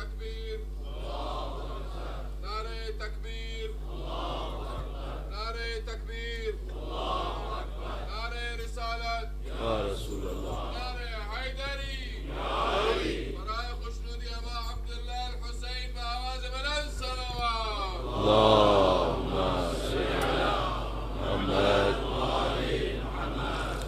تکبیر نعرہ تکبیر نعرہ تکبیر نعرہ رسالت یا رسول اللہ نعرہ حیدری برائے خوشنودی ابا عبداللہ الحسین بآواز بلند صلوات اللہم صل علی محمد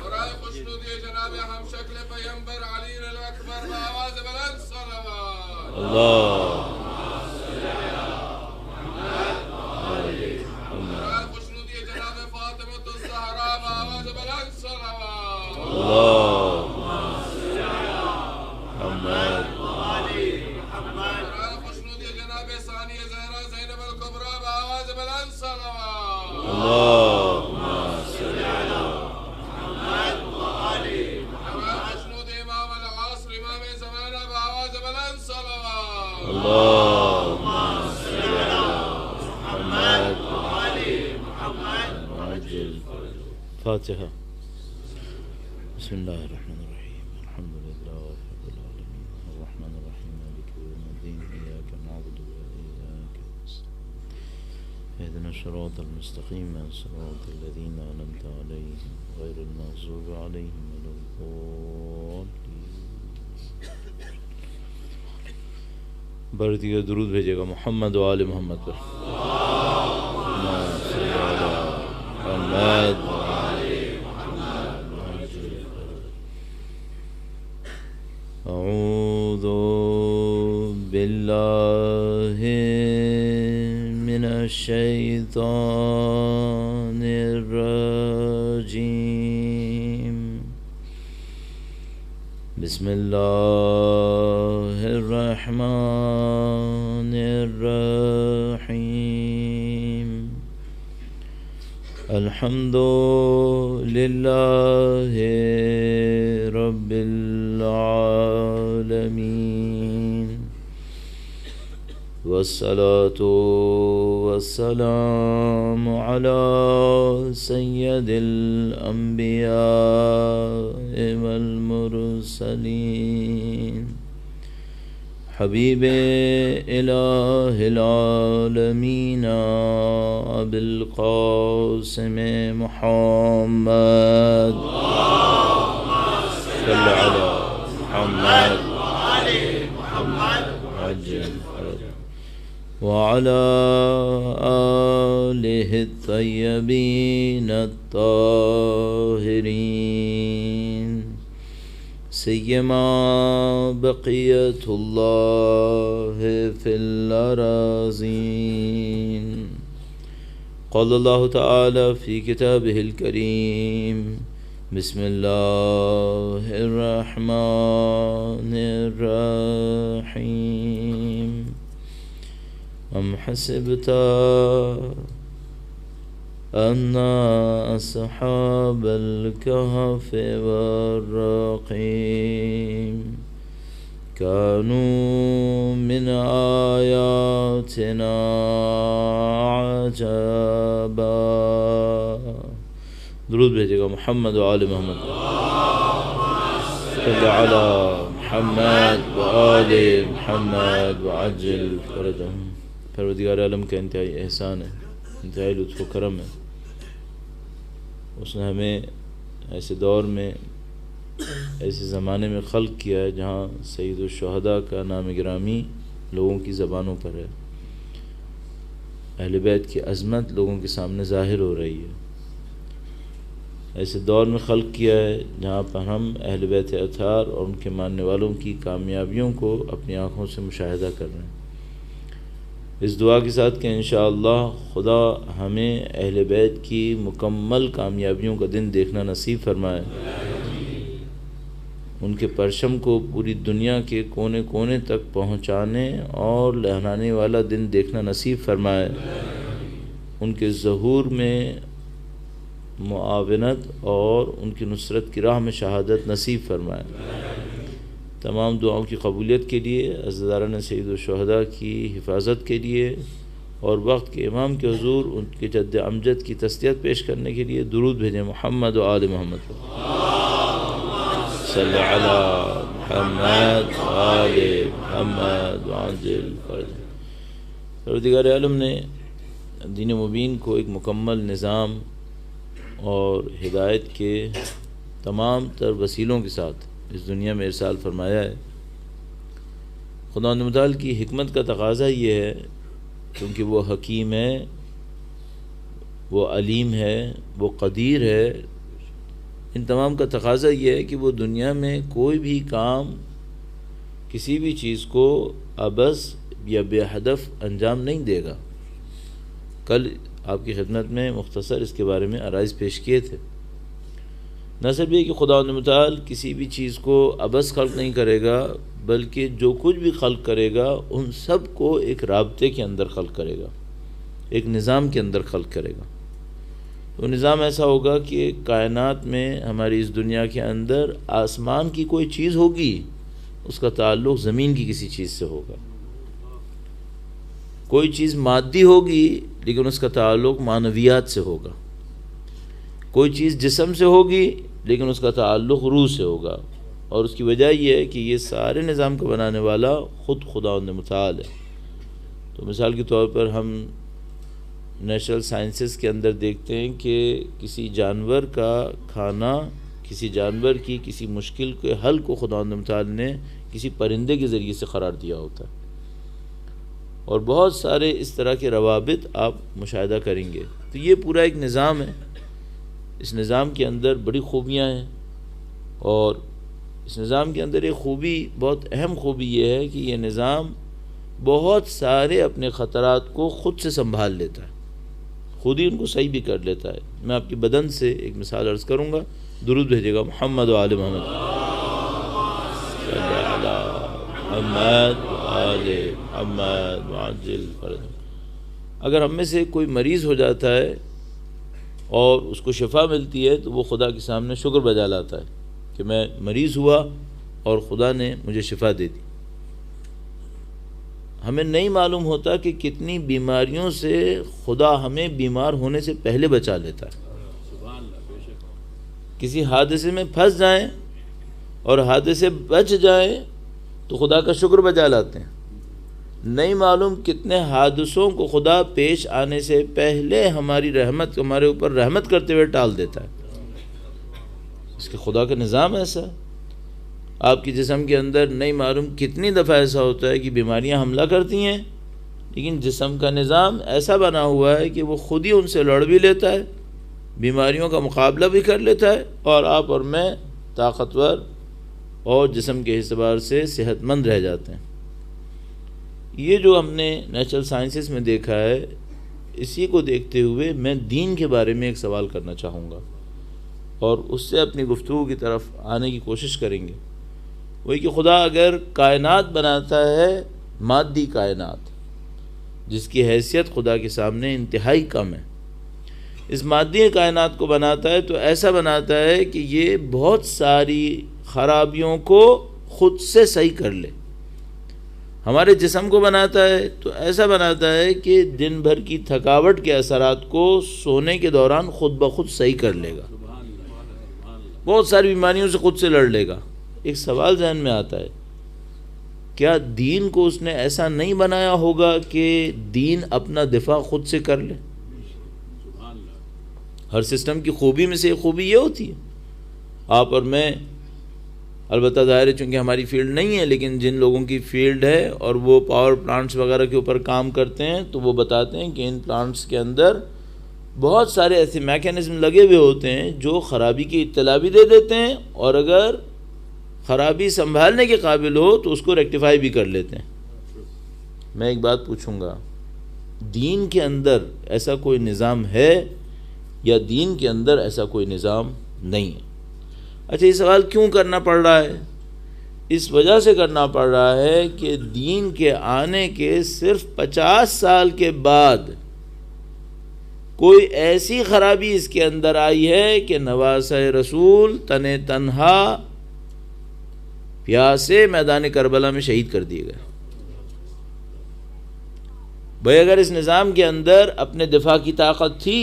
برائے خوشنودی جناب ہم شکل پیمبر علی الاکبر بآواز بلند صلوات اللہم برائے خوشنودی جناب فاطمہ الزہرا بآواز بلند صلوات اللہم محمد برائے خوشنودی جناب ثانی زہرا زینب الکبریٰ بآواز بلند صلوات اللہم صل علی برائے خوشنودی امام العصر امام زمانہ بآواز بلند صلوات اللہم صل علی محمد عجل فاتحہ بسم اللہ الرحمن الرحیم الحمد للہ رب العالمین الرحمن الرحیم مالک یوم الدین ایاک نعبد و ایاک نستعین اهدنا الصراط المستقیم صراط الذین انعمت علیہم غیر المغضوب علیہم ولا الضالین بڑھ دیگر درود بھیجے گا محمد و آل محمد پر اللہم صلی علی محمد اعوذ باللہ من الشیطان الرجیم بسم اللہ الرحمن الرحیم الحمد للہ رب العالمین والصلاة والسلام على سید الانبیاء والمرسلین حبیب الہ العالمین ابی القاسم محمد صلی علی محمد عجل وعلى آلہ الطیبین الطاہرین سیما بقیت اللہ فی الأراضین قال اللہ تعالی فی کتابہ الکریم بسم اللہ الرحمن الرحیم ام حسبت ان اصحاب الكهف والرقیم كانوا من آیاتنا عجبا درود بھیجے گا محمد و آل محمد صلی علی محمد و آل محمد وعجل فرجهم پروردگار عالم کا انتہائی احسان ہے، انتہائی لطف و کرم ہے. اس نے ہمیں ایسے دور میں ایسے زمانے میں خلق کیا ہے جہاں سید الشہداء کا نام گرامی لوگوں کی زبانوں پر ہے، اہل بیت کی عظمت لوگوں کے سامنے ظاہر ہو رہی ہے. ایسے دور میں خلق کیا ہے جہاں پر ہم اہل بیت اطہار اور ان کے ماننے والوں کی کامیابیوں کو اپنی آنکھوں سے مشاہدہ کر رہے ہیں. اس دعا کے ساتھ کہ انشاءاللہ خدا ہمیں اہل بیت کی مکمل کامیابیوں کا دن دیکھنا نصیب فرمائے، ان کے پرچم کو پوری دنیا کے کونے کونے تک پہنچانے اور لہرانے والا دن دیکھنا نصیب فرمائے، ان کے ظہور میں معاونت اور ان کی نصرت کی راہ میں شہادت نصیب فرمائے. تمام دعاؤں کی قبولیت کے لیے، عزیزداران سید الشہداء کی حفاظت کے لیے اور وقت کے امام کے حضور ان کے جد امجد کی تسلیت پیش کرنے کے لیے درود بھیجیں محمد و آل محمد. صل علی محمد وآل محمد وعجل فرجهم۔ پروردگار عالم نے دین مبین کو ایک مکمل نظام اور ہدایت کے تمام تر وسیلوں کے ساتھ اس دنیا میں ارسال فرمایا ہے۔ خداوند متعال کی حکمت کا تقاضا یہ ہے، کیونکہ وہ حکیم ہے، وہ علیم ہے، وہ قدیر ہے، ان تمام کا تقاضا یہ ہے کہ وہ دنیا میں کوئی بھی کام، کسی بھی چیز کو عبث یا بے ہدف انجام نہیں دے گا۔ کل آپ کی خدمت میں مختصر اس کے بارے میں عرائض پیش کیے تھے۔ نہ صرف یہ کہ خداوند متعال کسی بھی چیز کو عبث خلق نہیں کرے گا، بلکہ جو کچھ بھی خلق کرے گا ان سب کو ایک رابطے کے اندر خلق کرے گا، ایک نظام کے اندر خلق کرے گا۔ وہ نظام ایسا ہوگا کہ کائنات میں ہماری اس دنیا کے اندر آسمان کی کوئی چیز ہوگی، اس کا تعلق زمین کی کسی چیز سے ہوگا۔ کوئی چیز مادی ہوگی لیکن اس کا تعلق معنویات سے ہوگا۔ کوئی چیز جسم سے ہوگی لیکن اس کا تعلق روح سے ہوگا، اور اس کی وجہ یہ ہے کہ یہ سارے نظام کو بنانے والا خود خداوند متعال ہے۔ تو مثال کے طور پر ہم نیچرل سائنسز کے اندر دیکھتے ہیں کہ کسی جانور کا کھانا، کسی جانور کی کسی مشکل کے حل کو خداوند متعال نے کسی پرندے کے ذریعے سے قرار دیا ہوتا ہے، اور بہت سارے اس طرح کے روابط آپ مشاہدہ کریں گے۔ تو یہ پورا ایک نظام ہے، اس نظام کے اندر بڑی خوبیاں ہیں، اور اس نظام کے اندر ایک خوبی، بہت اہم خوبی یہ ہے کہ یہ نظام بہت سارے اپنے خطرات کو خود سے سنبھال لیتا ہے، خود ہی ان کو صحیح بھی کر لیتا ہے۔ میں آپ کی بدن سے ایک مثال عرض کروں گا، درود بھیجے گا محمد و آل محمد صلی علی محمد و آل محمد وعجل فرجهم۔ اگر ہم میں سے کوئی مریض ہو جاتا ہے اور اس کو شفا ملتی ہے تو وہ خدا کے سامنے شکر بجا لاتا ہے کہ میں مریض ہوا اور خدا نے مجھے شفا دے دی۔ ہمیں نہیں معلوم ہوتا کہ کتنی بیماریوں سے خدا ہمیں بیمار ہونے سے پہلے بچا لیتا ہے۔ کسی حادثے میں پھنس جائیں اور حادثے بچ جائیں تو خدا کا شکر بجا لاتے ہیں۔ نہیں معلوم کتنے حادثوں کو خدا پیش آنے سے پہلے ہماری رحمت، ہمارے اوپر رحمت کرتے ہوئے ٹال دیتا ہے۔ اس کے خدا کا نظام ایسا ہے۔ آپ کی جسم کے اندر نہیں معلوم کتنی دفعہ ایسا ہوتا ہے کہ بیماریاں حملہ کرتی ہیں، لیکن جسم کا نظام ایسا بنا ہوا ہے کہ وہ خود ہی ان سے لڑ بھی لیتا ہے، بیماریوں کا مقابلہ بھی کر لیتا ہے، اور آپ اور میں طاقتور اور جسم کے اعتبار سے صحت مند رہ جاتے ہیں۔ یہ جو ہم نے نیچرل سائنسز میں دیکھا ہے، اسی کو دیکھتے ہوئے میں دین کے بارے میں ایک سوال کرنا چاہوں گا، اور اس سے اپنی گفتگو کی طرف آنے کی کوشش کریں گے۔ وہی کہ خدا اگر کائنات بناتا ہے، مادی کائنات جس کی حیثیت خدا کے سامنے انتہائی کم ہے، اس مادی کائنات کو بناتا ہے تو ایسا بناتا ہے کہ یہ بہت ساری خرابیوں کو خود سے صحیح کر لے۔ ہمارے جسم کو بناتا ہے تو ایسا بناتا ہے کہ دن بھر کی تھکاوٹ کے اثرات کو سونے کے دوران خود بخود صحیح کر لے گا، بہت ساری بیماریوں سے خود سے لڑ لے گا۔ ایک سوال ذہن میں آتا ہے، کیا دین کو اس نے ایسا نہیں بنایا ہوگا کہ دین اپنا دفاع خود سے کر لے؟ ہر سسٹم کی خوبی میں سے ایک خوبی یہ ہوتی ہے۔ آپ اور میں، البتہ ظاہر ہے چونکہ ہماری فیلڈ نہیں ہے، لیکن جن لوگوں کی فیلڈ ہے اور وہ پاور پلانٹس وغیرہ کے اوپر کام کرتے ہیں تو وہ بتاتے ہیں کہ ان پلانٹس کے اندر بہت سارے ایسے میکینزم لگے ہوئے ہوتے ہیں جو خرابی کی اطلاع بھی دے دیتے ہیں، اور اگر خرابی سنبھالنے کے قابل ہو تو اس کو ریکٹیفائی بھی کر لیتے ہیں۔ میں ایک بات پوچھوں گا، دین کے اندر ایسا کوئی نظام ہے یا دین کے اندر ایسا کوئی نظام نہیں ہے؟ اچھا، یہ سوال کیوں کرنا پڑ رہا ہے؟ اس وجہ سے کرنا پڑ رہا ہے کہ دین کے آنے کے صرف 50 سال کے بعد کوئی ایسی خرابی اس کے اندر آئی ہے کہ نواسہ رسول تنہا پیاسے میدان کربلا میں شہید کر دیے گئے۔ بھئی اگر اس نظام کے اندر اپنے دفاع کی طاقت تھی،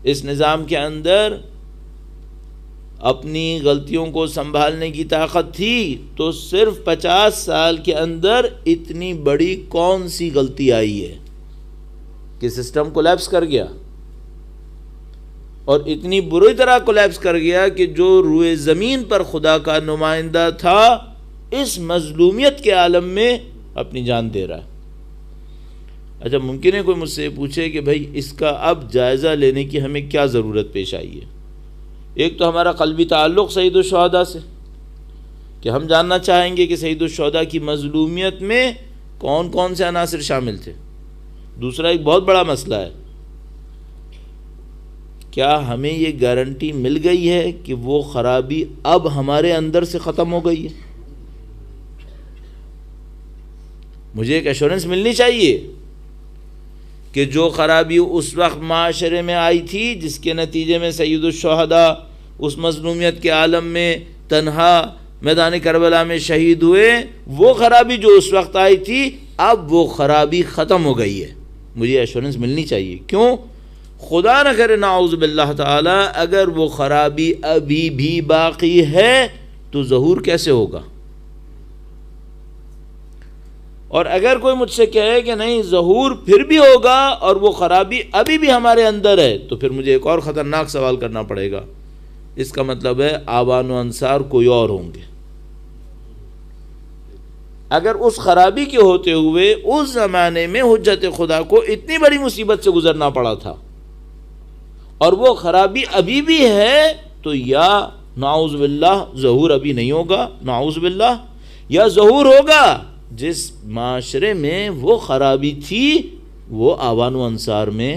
اس نظام کے اندر اپنی غلطیوں کو سنبھالنے کی طاقت تھی تو صرف 50 سال کے اندر اتنی بڑی کون سی غلطی آئی ہے کہ سسٹم کولیپس کر گیا، اور اتنی بری طرح کولیپس کر گیا کہ جو روئے زمین پر خدا کا نمائندہ تھا اس مظلومیت کے عالم میں اپنی جان دے رہا ہے۔ اچھا، ممکن ہے کوئی مجھ سے پوچھے کہ بھائی اس کا اب جائزہ لینے کی ہمیں کیا ضرورت پیش آئی ہے؟ ایک تو ہمارا قلبی تعلق سید الشہداء سے، کہ ہم جاننا چاہیں گے کہ سید الشہداء کی مظلومیت میں کون کون سے عناصر شامل تھے۔ دوسرا ایک بہت بڑا مسئلہ ہے، کیا ہمیں یہ گارنٹی مل گئی ہے کہ وہ خرابی اب ہمارے اندر سے ختم ہو گئی ہے؟ مجھے ایک ایشورنس ملنی چاہیے کہ جو خرابی اس وقت معاشرے میں آئی تھی جس کے نتیجے میں سید الشہداء اس مظلومیت کے عالم میں تنہا میدان کربلا میں شہید ہوئے، وہ خرابی جو اس وقت آئی تھی اب وہ خرابی ختم ہو گئی ہے۔ مجھے ایشورنس ملنی چاہیے۔ کیوں؟ خدا نہ کرے نعوذ باللہ تعالی اگر وہ خرابی ابھی بھی باقی ہے تو ظہور کیسے ہوگا؟ اور اگر کوئی مجھ سے کہے کہ نہیں ظہور پھر بھی ہوگا اور وہ خرابی ابھی بھی ہمارے اندر ہے، تو پھر مجھے ایک اور خطرناک سوال کرنا پڑے گا۔ اس کا مطلب ہے آبان و انصار کوئی اور ہوں گے۔ اگر اس خرابی کے ہوتے ہوئے اس زمانے میں حجت خدا کو اتنی بڑی مصیبت سے گزرنا پڑا تھا اور وہ خرابی ابھی بھی ہے، تو یا نعوذ باللہ ظہور ابھی نہیں ہوگا، نعوذ باللہ، یا ظہور ہوگا جس معاشرے میں وہ خرابی تھی وہ آبان و انصار میں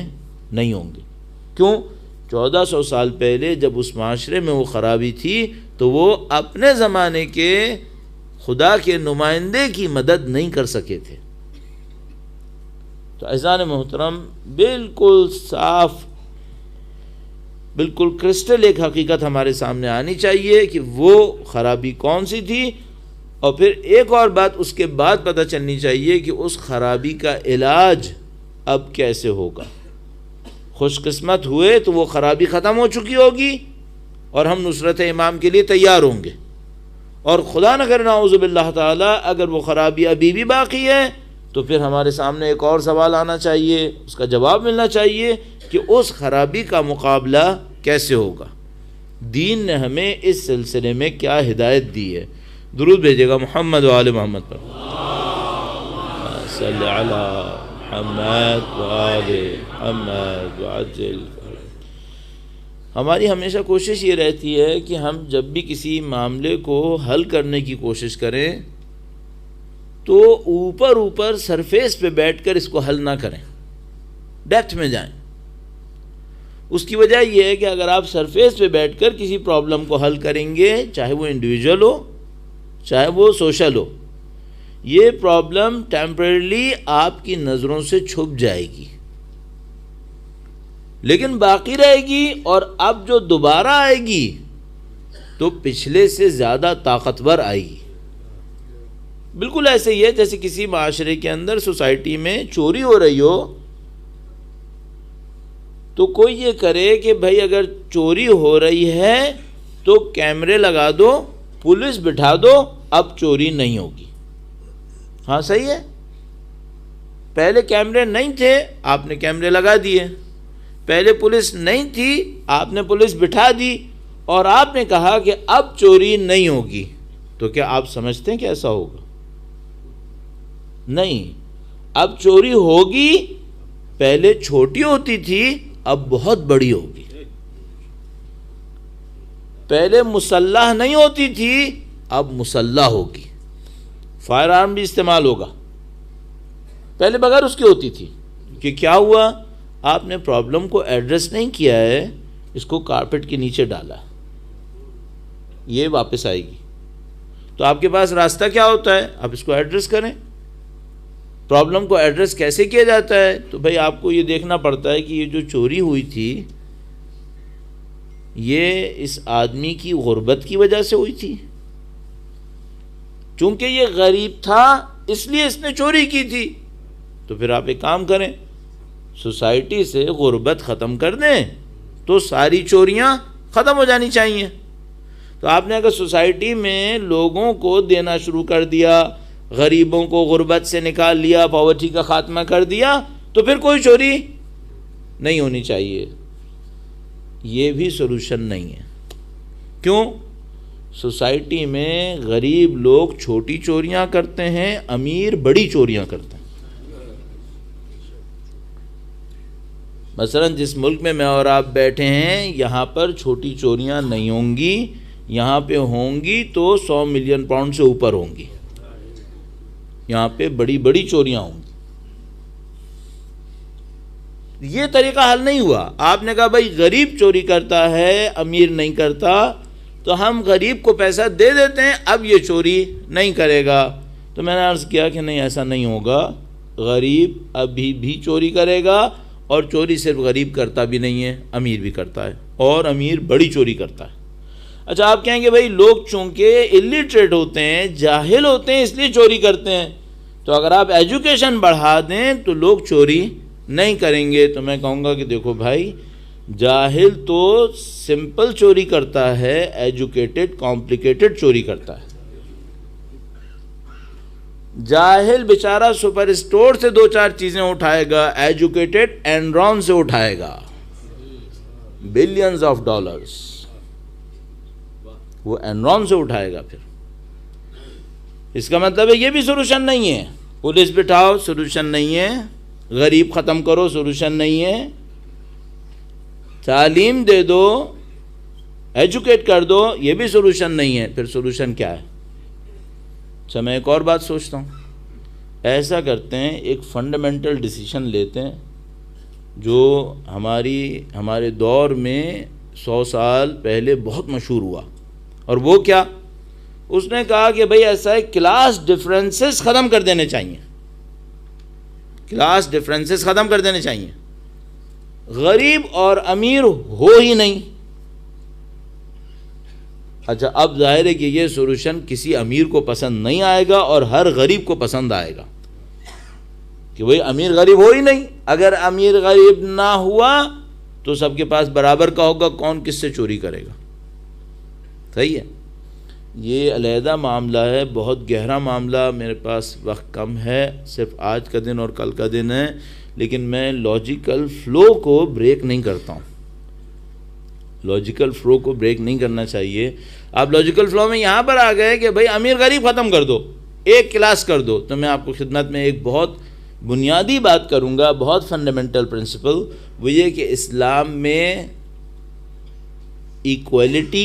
نہیں ہوں گے۔ کیوں؟ 1400 سال پہلے جب اس معاشرے میں وہ خرابی تھی تو وہ اپنے زمانے کے خدا کے نمائندے کی مدد نہیں کر سکے تھے۔ تو عزیزان محترم، بالکل صاف، بالکل کرسٹل ایک حقیقت ہمارے سامنے آنی چاہیے کہ وہ خرابی کون سی تھی، اور پھر ایک اور بات اس کے بعد پتہ چلنی چاہیے کہ اس خرابی کا علاج اب کیسے ہوگا۔ خوش قسمت ہوئے تو وہ خرابی ختم ہو چکی ہوگی اور ہم نصرت امام کے لیے تیار ہوں گے، اور خدا نہ کرے نعوذ باللہ تعالی اگر وہ خرابی ابھی بھی باقی ہے تو پھر ہمارے سامنے ایک اور سوال آنا چاہیے، اس کا جواب ملنا چاہیے کہ اس خرابی کا مقابلہ کیسے ہوگا۔ دین نے ہمیں اس سلسلے میں کیا ہدایت دی ہے؟ درود بھیجے گا محمد و آل محمد پر۔ صلی علی محمد و آل محمد وعجل۔ ہماری ہمیشہ کوشش یہ رہتی ہے کہ ہم جب بھی کسی معاملے کو حل کرنے کی کوشش کریں تو اوپر سرفیس پہ بیٹھ کر اس کو حل نہ کریں، ڈیپتھ میں جائیں۔ اس کی وجہ یہ ہے کہ اگر آپ سرفیس پہ بیٹھ کر کسی پرابلم کو حل کریں گے، چاہے وہ انڈیویجول ہو چاہے وہ سوشل ہو، یہ پرابلم ٹیمپریرلی آپ کی نظروں سے چھپ جائے گی لیکن باقی رہے گی، اور اب جو دوبارہ آئے گی تو پچھلے سے زیادہ طاقتور آئے گی۔ بالکل ایسے ہی ہے جیسے کسی معاشرے کے اندر سوسائٹی میں چوری ہو رہی ہو تو کوئی یہ کرے کہ بھائی اگر چوری ہو رہی ہے تو کیمرے لگا دو، پولیس بٹھا دو، اب چوری نہیں ہوگی۔ ہاں صحیح ہے، پہلے کیمرے نہیں تھے آپ نے کیمرے لگا دیے، پہلے پولیس نہیں تھی آپ نے پولیس بٹھا دی، اور آپ نے کہا کہ اب چوری نہیں ہوگی، تو کیا آپ سمجھتے ہیں کہ ایسا ہوگا؟ نہیں، اب چوری ہوگی، پہلے چھوٹی ہوتی تھی اب بہت بڑی ہوگی، پہلے مسلح نہیں ہوتی تھی اب مسلح ہوگی، فائر آرم بھی استعمال ہوگا، پہلے بغیر اس کی ہوتی تھی۔ کہ کیا ہوا؟ آپ نے پرابلم کو ایڈریس نہیں کیا ہے، اس کو کارپیٹ کے نیچے ڈالا، یہ واپس آئے گی۔ تو آپ کے پاس راستہ کیا ہوتا ہے؟ آپ اس کو ایڈریس کریں۔ پرابلم کو ایڈریس کیسے کیا جاتا ہے؟ تو بھئی آپ کو یہ دیکھنا پڑتا ہے کہ یہ جو چوری ہوئی تھی یہ اس آدمی کی غربت کی وجہ سے ہوئی تھی، چونکہ یہ غریب تھا اس لیے اس نے چوری کی تھی۔ تو پھر آپ ایک کام کریں، سوسائٹی سے غربت ختم کر دیں تو ساری چوریاں ختم ہو جانی چاہیے۔ تو آپ نے اگر سوسائٹی میں لوگوں کو دینا شروع کر دیا، غریبوں کو غربت سے نکال لیا، پاورٹی کا خاتمہ کر دیا، تو پھر کوئی چوری نہیں ہونی چاہیے. یہ بھی سولوشن نہیں ہے. کیوں؟ سوسائٹی میں غریب لوگ چھوٹی چوریاں کرتے ہیں، امیر بڑی چوریاں کرتے ہیں. مثلا جس ملک میں اور آپ بیٹھے ہیں، یہاں پر چھوٹی چوریاں نہیں ہوں گی، یہاں پہ ہوں گی تو 100 ملین پاؤنڈ سے اوپر ہوں گی. یہاں پہ بڑی بڑی چوریاں ہوں گی. یہ طریقہ حل نہیں ہوا. آپ نے کہا بھائی غریب چوری کرتا ہے، امیر نہیں کرتا، تو ہم غریب کو پیسہ دے دیتے ہیں، اب یہ چوری نہیں کرے گا. تو میں نے عرض کیا کہ نہیں، ایسا نہیں ہوگا. غریب ابھی بھی چوری کرے گا، اور چوری صرف غریب کرتا بھی نہیں ہے، امیر بھی کرتا ہے، اور امیر بڑی چوری کرتا ہے. اچھا آپ کہیں گے بھائی لوگ چونکہ الٹریٹ ہوتے ہیں، جاہل ہوتے ہیں، اس لیے چوری کرتے ہیں. تو اگر آپ ایجوکیشن بڑھا دیں تو لوگ چوری نہیں کریں گے. تو میں کہوں گا کہ دیکھو بھائی، جاہل تو سمپل چوری کرتا ہے، ایجوکیٹڈ کمپلیکیٹڈ چوری کرتا ہے. جاہل بیچارہ سپر اسٹور سے 2-4 چیزیں اٹھائے گا، ایجوکیٹڈ اینرون سے اٹھائے گا بلینز آف ڈالرز. وہ اینرون سے اٹھائے گا. پھر اس کا مطلب ہے یہ بھی سولوشن نہیں ہے. پولیس بٹھاؤ، سولوشن نہیں ہے. غریب ختم کرو، سولوشن نہیں ہے. تعلیم دے دو، ایجوکیٹ کر دو، یہ بھی سولوشن نہیں ہے. پھر سولوشن کیا ہے؟ اچھا میں ایک اور بات سوچتا ہوں. ایسا کرتے ہیں، ایک فنڈامنٹل ڈیسیشن لیتے ہیں جو ہمارے دور میں 100 سال پہلے بہت مشہور ہوا. اور وہ کیا؟ اس نے کہا کہ بھئی ایسا ہے، کلاس ڈفرینسز ختم کر دینے چاہیے. کلاس ڈفرینسز ختم کر دینے چاہیے. غریب اور امیر ہو ہی نہیں. اچھا اب ظاہر ہے کہ یہ سولوشن کسی امیر کو پسند نہیں آئے گا اور ہر غریب کو پسند آئے گا کہ بھئی امیر غریب ہو ہی نہیں. اگر امیر غریب نہ ہوا تو سب کے پاس برابر کا ہوگا، کون کس سے چوری کرے گا. صحیح ہے. یہ علیحدہ معاملہ ہے، بہت گہرا معاملہ. میرے پاس وقت کم ہے، صرف آج کا دن اور کل کا دن ہے، لیکن میں لاجیکل فلو کو بریک نہیں کرتا ہوں. لاجیکل فلو کو بریک نہیں کرنا چاہیے. آپ لاجیکل فلو میں یہاں پر آ گئے کہ بھئی امیر غریب ختم کر دو، ایک کلاس کر دو. تو میں آپ کو خدمت میں ایک بہت بنیادی بات کروں گا، بہت فنڈامنٹل پرنسپل. وہ یہ کہ اسلام میں ایکویلٹی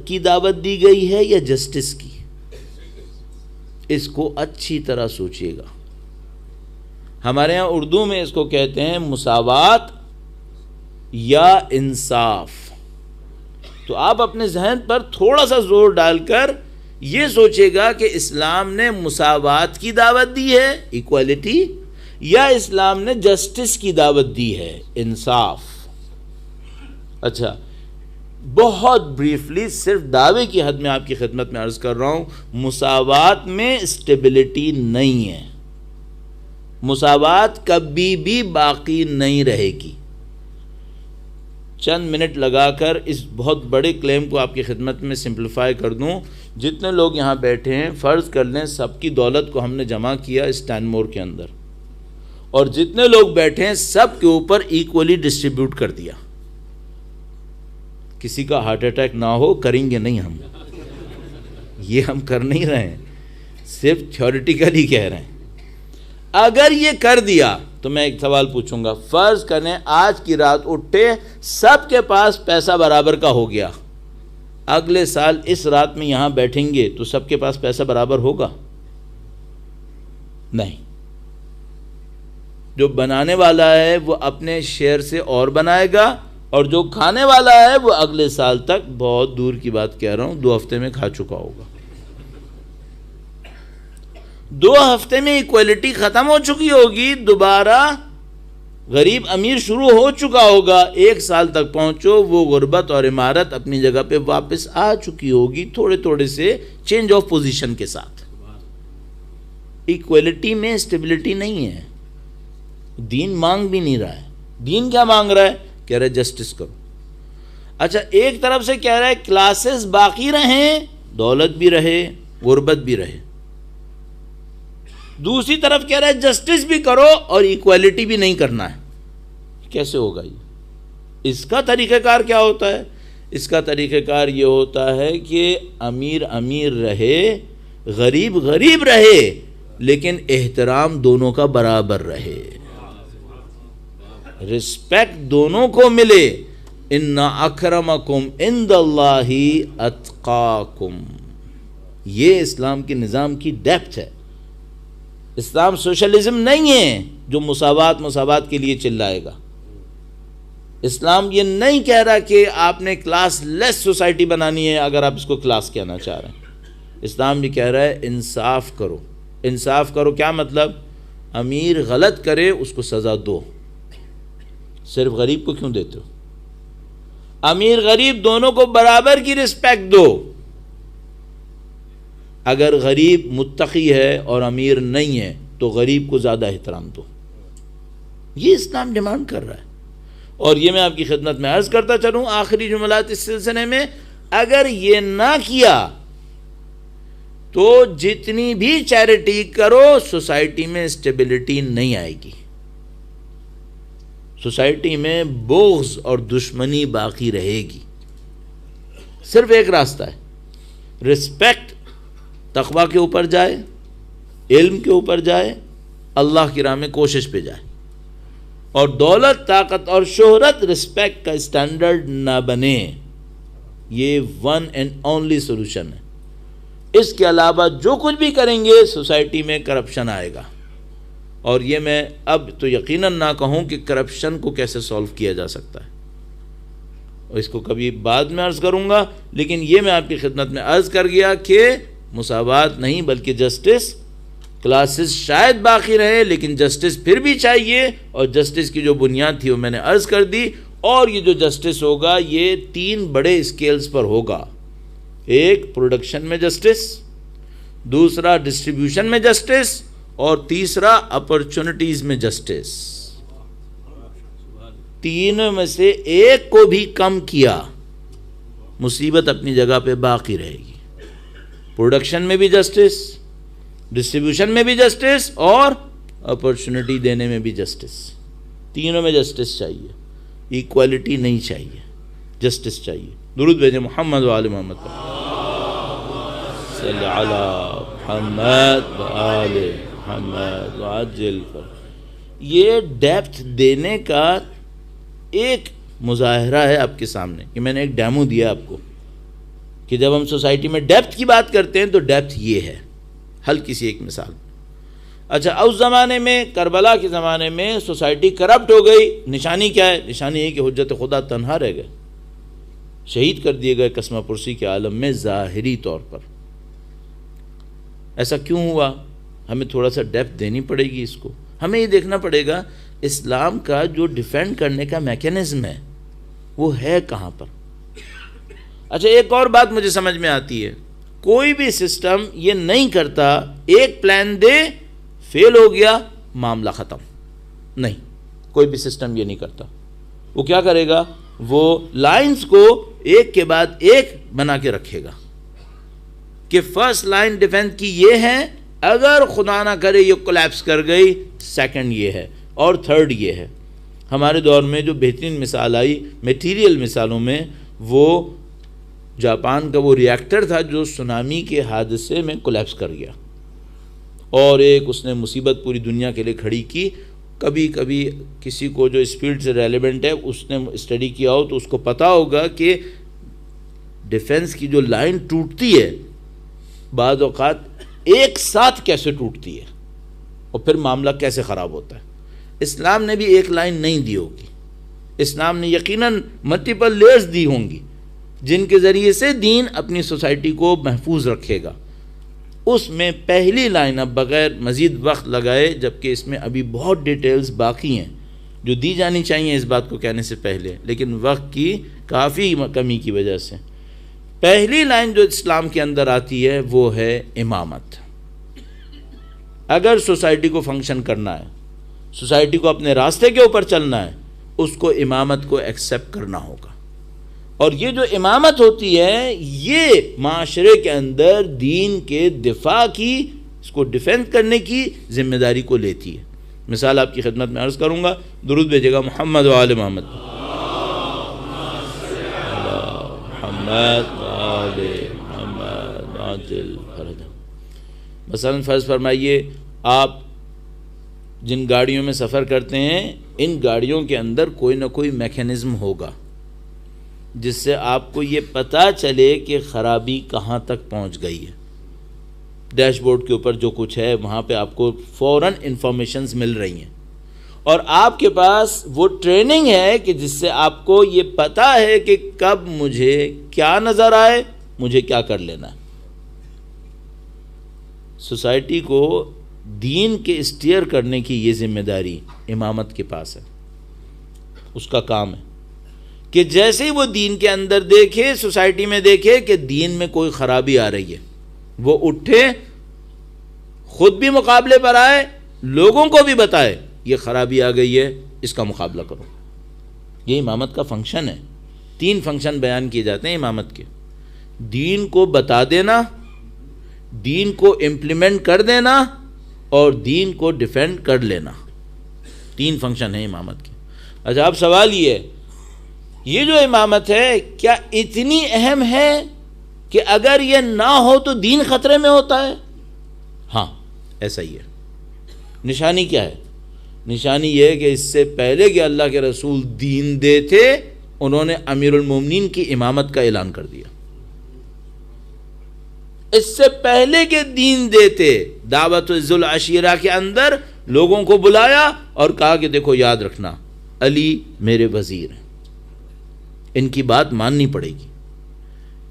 کی دعوت دی گئی ہے یا جسٹس کی؟ اس کو اچھی طرح سوچئے گا. ہمارے ہاں اردو میں اس کو کہتے ہیں مساوات یا انصاف. تو آپ اپنے ذہن پر تھوڑا سا زور ڈال کر یہ سوچے گا کہ اسلام نے مساوات کی دعوت دی ہے، ایکویلٹی، یا اسلام نے جسٹس کی دعوت دی ہے، انصاف. اچھا بہت بریفلی صرف دعوے کی حد میں آپ کی خدمت میں عرض کر رہا ہوں، مساوات میں اسٹیبلٹی نہیں ہے. مساوات کبھی بھی باقی نہیں رہے گی. چند منٹ لگا کر اس بہت بڑے کلیم کو آپ کی خدمت میں سمپلیفائی کر دوں. جتنے لوگ یہاں بیٹھے ہیں، فرض کر لیں سب کی دولت کو ہم نے جمع کیا اسٹینمور کے اندر، اور جتنے لوگ بیٹھے ہیں سب کے اوپر ایکولی ڈسٹریبیوٹ کر دیا. کسی کا ہارٹ اٹیک نہ ہو، کریں گے نہیں ہم، یہ ہم کر نہیں رہے ہیں، صرف تھیوریٹیکلی کہہ رہے ہیں. اگر یہ کر دیا تو میں ایک سوال پوچھوں گا. فرض کریں آج کی رات اٹھے، سب کے پاس پیسہ برابر کا ہو گیا، اگلے سال اس رات میں یہاں بیٹھیں گے تو سب کے پاس پیسہ برابر ہوگا؟ نہیں. جو بنانے والا ہے وہ اپنے شیئر سے اور بنائے گا، اور جو کھانے والا ہے وہ اگلے سال تک، بہت دور کی بات کہہ رہا ہوں، 2 ہفتے میں کھا چکا ہوگا. 2 ہفتے میں ایکویلٹی ختم ہو چکی ہوگی، دوبارہ غریب امیر شروع ہو چکا ہوگا. 1 سال تک پہنچو، وہ غربت اور عمارت اپنی جگہ پہ واپس آ چکی ہوگی، تھوڑے تھوڑے سے چینج آف پوزیشن کے ساتھ. ایکویلٹی میں اسٹیبلٹی نہیں ہے. دین مانگ بھی نہیں رہا ہے. دین کیا مانگ رہا ہے؟ کہہ رہے جسٹس کرو. اچھا ایک طرف سے کہہ رہا ہے کلاسز باقی رہیں، دولت بھی رہے، غربت بھی رہے، دوسری طرف کہہ رہا ہے جسٹس بھی کرو اور ایکویلٹی بھی نہیں کرنا ہے. کیسے ہوگا یہ؟ اس کا طریقہ کار کیا ہوتا ہے؟ اس کا طریقہ کار یہ ہوتا ہے کہ امیر امیر رہے، غریب غریب رہے، لیکن احترام دونوں کا برابر رہے، رسپیکٹ دونوں کو ملے. ان اکرمکم عند اللہ اتقاکم. یہ اسلام کے نظام کی ڈیپتھ ہے. اسلام سوشلزم نہیں ہے جو مساوات کے لیے چلائے گا. اسلام یہ نہیں کہہ رہا کہ آپ نے کلاس لیس سوسائٹی بنانی ہے اگر آپ اس کو کلاس کہنا چاہ رہے ہیں. اسلام یہ کہہ رہا ہے انصاف کرو. انصاف کرو کیا مطلب؟ امیر غلط کرے اس کو سزا دو، صرف غریب کو کیوں دیتے ہو؟ امیر غریب دونوں کو برابر کی رسپیکٹ دو. اگر غریب متقی ہے اور امیر نہیں ہے تو غریب کو زیادہ احترام دو. یہ اسلام ڈیمانڈ کر رہا ہے. اور یہ میں آپ کی خدمت میں عرض کرتا چلوں آخری جملات اس سلسلے میں، اگر یہ نہ کیا تو جتنی بھی چیریٹی کرو سوسائٹی میں اسٹیبلٹی نہیں آئے گی، سوسائٹی میں بغض اور دشمنی باقی رہے گی. صرف ایک راستہ ہے، رسپیکٹ تقویٰ کے اوپر جائے، علم کے اوپر جائے، اللہ کی راہ میں کوشش پہ جائے، اور دولت طاقت اور شہرت رسپیکٹ کا اسٹینڈرڈ نہ بنے. یہ ون اینڈ اونلی سولوشن ہے. اس کے علاوہ جو کچھ بھی کریں گے سوسائٹی میں کرپشن آئے گا. اور یہ میں اب تو یقیناً نہ کہوں کہ کرپشن کو کیسے سولو کیا جا سکتا ہے، اور اس کو کبھی بعد میں عرض کروں گا، لیکن یہ میں آپ کی خدمت میں عرض کر گیا کہ مساوات نہیں بلکہ جسٹس. کلاسز شاید باقی رہے لیکن جسٹس پھر بھی چاہیے، اور جسٹس کی جو بنیاد تھی وہ میں نے عرض کر دی. اور یہ جو جسٹس ہوگا یہ 3 بڑے اسکیلز پر ہوگا. ایک پروڈکشن میں جسٹس، دوسرا ڈسٹریبیوشن میں جسٹس، اور تیسرا اپرچونٹیز میں جسٹس. تینوں میں سے ایک کو بھی کم کیا مصیبت اپنی جگہ پہ باقی رہے گی. پروڈکشن میں بھی جسٹس، ڈسٹریبیوشن میں بھی جسٹس، اور اپرچونٹی دینے میں بھی جسٹس. تینوں میں جسٹس چاہیے، ایکوالٹی نہیں چاہیے، جسٹس چاہیے. درود بھیجیں محمد و آل محمد پر. صلی علی محمد و آل محمد وعجل پر. یہ ڈیپتھ دینے کا ایک مظاہرہ ہے آپ کے سامنے کہ میں نے ایک ڈیمو دیا آپ کو کہ جب ہم سوسائٹی میں ڈیپتھ کی بات کرتے ہیں تو ڈیپتھ یہ ہے. ہلکی سی ایک مثال. اچھا اس زمانے میں کربلا کے زمانے میں سوسائٹی کرپٹ ہو گئی. نشانی کیا ہے؟ نشانی ہے کہ حجت خدا تنہا رہ گئے، شہید کر دیے گئے قسمہ پرسی کے عالم میں ظاہری طور پر. ایسا کیوں ہوا؟ ہمیں تھوڑا سا ڈیپتھ دینی پڑے گی اس کو. ہمیں یہ دیکھنا پڑے گا اسلام کا جو ڈیفینڈ کرنے کا میکینزم ہے وہ ہے کہاں پر. اچھا ایک اور بات مجھے سمجھ میں آتی ہے، کوئی بھی سسٹم یہ نہیں کرتا ایک پلان دے فیل ہو گیا معاملہ ختم. نہیں، کوئی بھی سسٹم یہ نہیں کرتا. وہ کیا کرے گا؟ وہ لائنز کو ایک کے بعد ایک بنا کے رکھے گا کہ فرسٹ لائن ڈیفینس کی یہ ہے، اگر خدا نہ کرے یہ کولیپس کر گئی سیکنڈ یہ ہے اور تھرڈ یہ ہے. ہمارے دور میں جو بہترین مثال آئی میٹیریل مثالوں میں، وہ جاپان کا وہ ری ایکٹر تھا جو سونامی کے حادثے میں کولیپس کر گیا، اور ایک اس نے مصیبت پوری دنیا کے لیے کھڑی کی. کبھی کبھی کسی کو جو اس فیلڈ سے ریلیونٹ ہے اس نے اسٹڈی کیا ہو تو اس کو پتہ ہوگا کہ ڈیفنس کی جو لائن ٹوٹتی ہے بعض اوقات ایک ساتھ کیسے ٹوٹتی ہے اور پھر معاملہ کیسے خراب ہوتا ہے. اسلام نے بھی ایک لائن نہیں دی ہوگی. اسلام نے یقیناً ملٹیپل لیئرز دی ہوں گی جن کے ذریعے سے دین اپنی سوسائٹی کو محفوظ رکھے گا. اس میں پہلی لائن اب بغیر مزید وقت لگائے، جبکہ اس میں ابھی بہت ڈیٹیلز باقی ہیں جو دی جانی چاہیے اس بات کو کہنے سے پہلے، لیکن وقت کی کافی کمی کی وجہ سے، پہلی لائن جو اسلام کے اندر آتی ہے وہ ہے امامت. اگر سوسائٹی کو فنکشن کرنا ہے، سوسائٹی کو اپنے راستے کے اوپر چلنا ہے، اس کو امامت کو ایکسیپٹ کرنا ہوگا. اور یہ جو امامت ہوتی ہے یہ معاشرے کے اندر دین کے دفاع کی، اس کو ڈیفینس کرنے کی ذمہ داری کو لیتی ہے. مثال آپ کی خدمت میں عرض کروں گا، درود بھیجے گا محمد و آل محمد. محمد و آل محمد عاجل فرجہ. مثلا فرض فرمائیے آپ جن گاڑیوں میں سفر کرتے ہیں، ان گاڑیوں کے اندر کوئی نہ کوئی میکینزم ہوگا جس سے آپ کو یہ پتہ چلے کہ خرابی کہاں تک پہنچ گئی ہے. ڈیش بورڈ کے اوپر جو کچھ ہے وہاں پہ آپ کو فوراً انفارمیشنز مل رہی ہیں، اور آپ کے پاس وہ ٹریننگ ہے کہ جس سے آپ کو یہ پتہ ہے کہ کب مجھے کیا نظر آئے، مجھے کیا کر لینا ہے. سوسائٹی کو دین کے اسٹیئر کرنے کی یہ ذمہ داری امامت کے پاس ہے. اس کا کام ہے کہ جیسے ہی وہ دین کے اندر دیکھے، سوسائٹی میں دیکھے کہ دین میں کوئی خرابی آ رہی ہے، وہ اٹھے، خود بھی مقابلے پر آئے، لوگوں کو بھی بتائے یہ خرابی آ گئی ہے، اس کا مقابلہ کرو. یہ امامت کا فنکشن ہے. 3 فنکشن بیان کیے جاتے ہیں امامت کے: دین کو بتا دینا، دین کو امپلیمنٹ کر دینا، اور دین کو ڈیفینڈ کر لینا. 3 فنکشن ہیں امامت کے. اچھا اب سوال یہ ہے، یہ جو امامت ہے کیا اتنی اہم ہے کہ اگر یہ نہ ہو تو دین خطرے میں ہوتا ہے؟ ہاں ایسا ہی ہے. نشانی کیا ہے؟ نشانی یہ ہے کہ اس سے پہلے کہ اللہ کے رسول دین دے تھے، انہوں نے امیر المومنین کی امامت کا اعلان کر دیا. اس سے پہلے کہ دین دیتے، دعوت ذل عشیرہ کے اندر لوگوں کو بلایا اور کہا کہ دیکھو یاد رکھنا علی میرے وزیر ہیں، ان کی بات ماننی پڑے گی.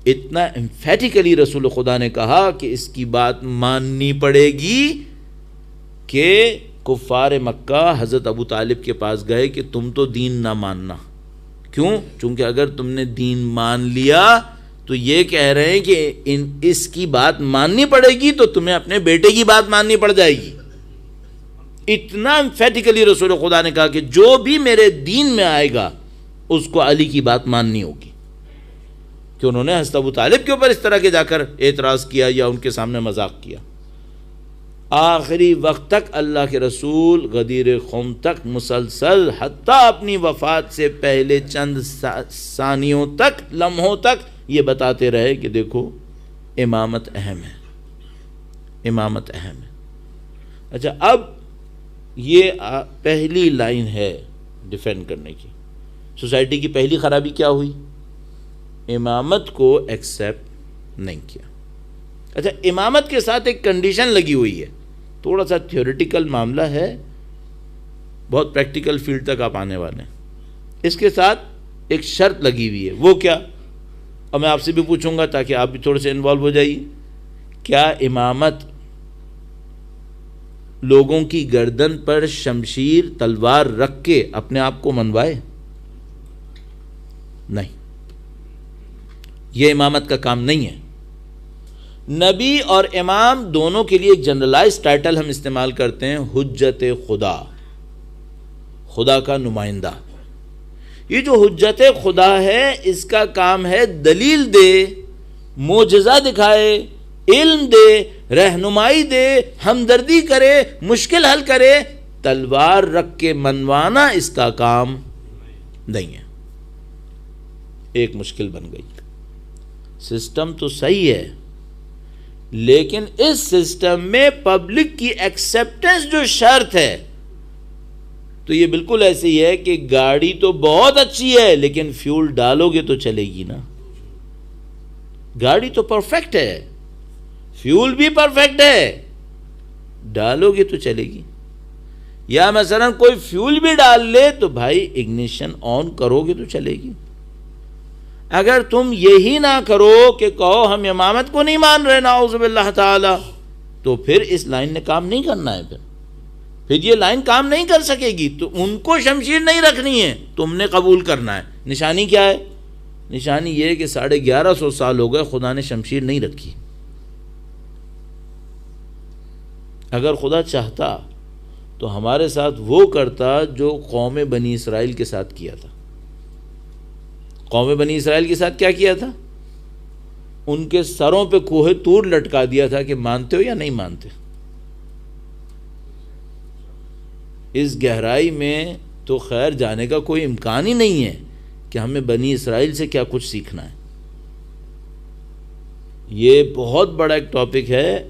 اتنا امفیٹیکلی رسول خدا نے کہا کہ اس کی بات ماننی پڑے گی کہ کفار مکہ حضرت ابو طالب کے پاس گئے کہ تم تو دین نہ ماننا. کیوں؟ چونکہ اگر تم نے دین مان لیا تو یہ کہہ رہے ہیں کہ اس کی بات ماننی پڑے گی تو تمہیں اپنے بیٹے کی بات ماننی پڑ جائے گی. اتنا امفیٹیکلی رسول خدا نے کہا کہ جو بھی میرے دین میں آئے گا اس کو علی کی بات ماننی ہوگی. کہ انہوں نے حضرت ابو طالب کے اوپر اس طرح کے جا کر اعتراض کیا یا ان کے سامنے مذاق کیا. آخری وقت تک اللہ کے رسول غدیر قوم تک مسلسل، حتیٰ اپنی وفات سے پہلے چند ثانیوں تک، لمحوں تک یہ بتاتے رہے کہ دیکھو امامت اہم ہے، امامت اہم ہے. اچھا اب یہ پہلی لائن ہے ڈیفینڈ کرنے کی. سوسائٹی کی پہلی خرابی کیا ہوئی؟ امامت کو ایکسیپٹ نہیں کیا. اچھا امامت کے ساتھ ایک کنڈیشن لگی ہوئی ہے، تھوڑا سا تھیوریٹیکل معاملہ ہے، بہت پریکٹیکل فیلڈ تک آپ آنے والے ہیں. اس کے ساتھ ایک شرط لگی ہوئی ہے. وہ کیا؟ اور میں آپ سے بھی پوچھوں گا تاکہ آپ بھی تھوڑے سے انوالو ہو جائیے. کیا امامت لوگوں کی گردن پر شمشیر تلوار رکھ کے اپنے آپ کو منوائے؟ نہیں، یہ امامت کا کام نہیں ہے. نبی اور امام دونوں کے لیے ایک جنرلائز ٹائٹل ہم استعمال کرتے ہیں، حجت خدا، خدا کا نمائندہ. یہ جو حجت خدا ہے اس کا کام ہے دلیل دے، معجزہ دکھائے، علم دے، رہنمائی دے، ہمدردی کرے، مشکل حل کرے. تلوار رکھ کے منوانا اس کا کام نہیں ہے. ایک مشکل بن گئی. سسٹم تو صحیح ہے لیکن اس سسٹم میں پبلک کی ایکسیپٹنس جو شرط ہے تو یہ بالکل ایسی ہے کہ گاڑی تو بہت اچھی ہے لیکن فیول ڈالو گے تو چلے گی نا. گاڑی تو پرفیکٹ ہے، فیول بھی پرفیکٹ ہے، ڈالو گے تو چلے گی. یا مثلا کوئی فیول بھی ڈال لے تو بھائی اگنیشن آن کرو گے تو چلے گی. اگر تم یہی نہ کرو کہ کہو ہم امامت کو نہیں مان رہے نعوذ باللہ تعالی، تو پھر اس لائن نے کام نہیں کرنا ہے. پھر یہ لائن کام نہیں کر سکے گی. تو ان کو شمشیر نہیں رکھنی ہے، تم نے قبول کرنا ہے. نشانی کیا ہے؟ نشانی یہ ہے کہ 1150 سال ہو گئے خدا نے شمشیر نہیں رکھی. اگر خدا چاہتا تو ہمارے ساتھ وہ کرتا جو قوم بنی اسرائیل کے ساتھ کیا تھا. قوم بنی اسرائیل کے ساتھ کیا کیا تھا؟ ان کے سروں پہ کوہ طور لٹکا دیا تھا کہ مانتے ہو یا نہیں مانتے. اس گہرائی میں تو خیر جانے کا کوئی امکان ہی نہیں ہے کہ ہمیں بنی اسرائیل سے کیا کچھ سیکھنا ہے. یہ بہت بڑا ایک ٹاپک ہے.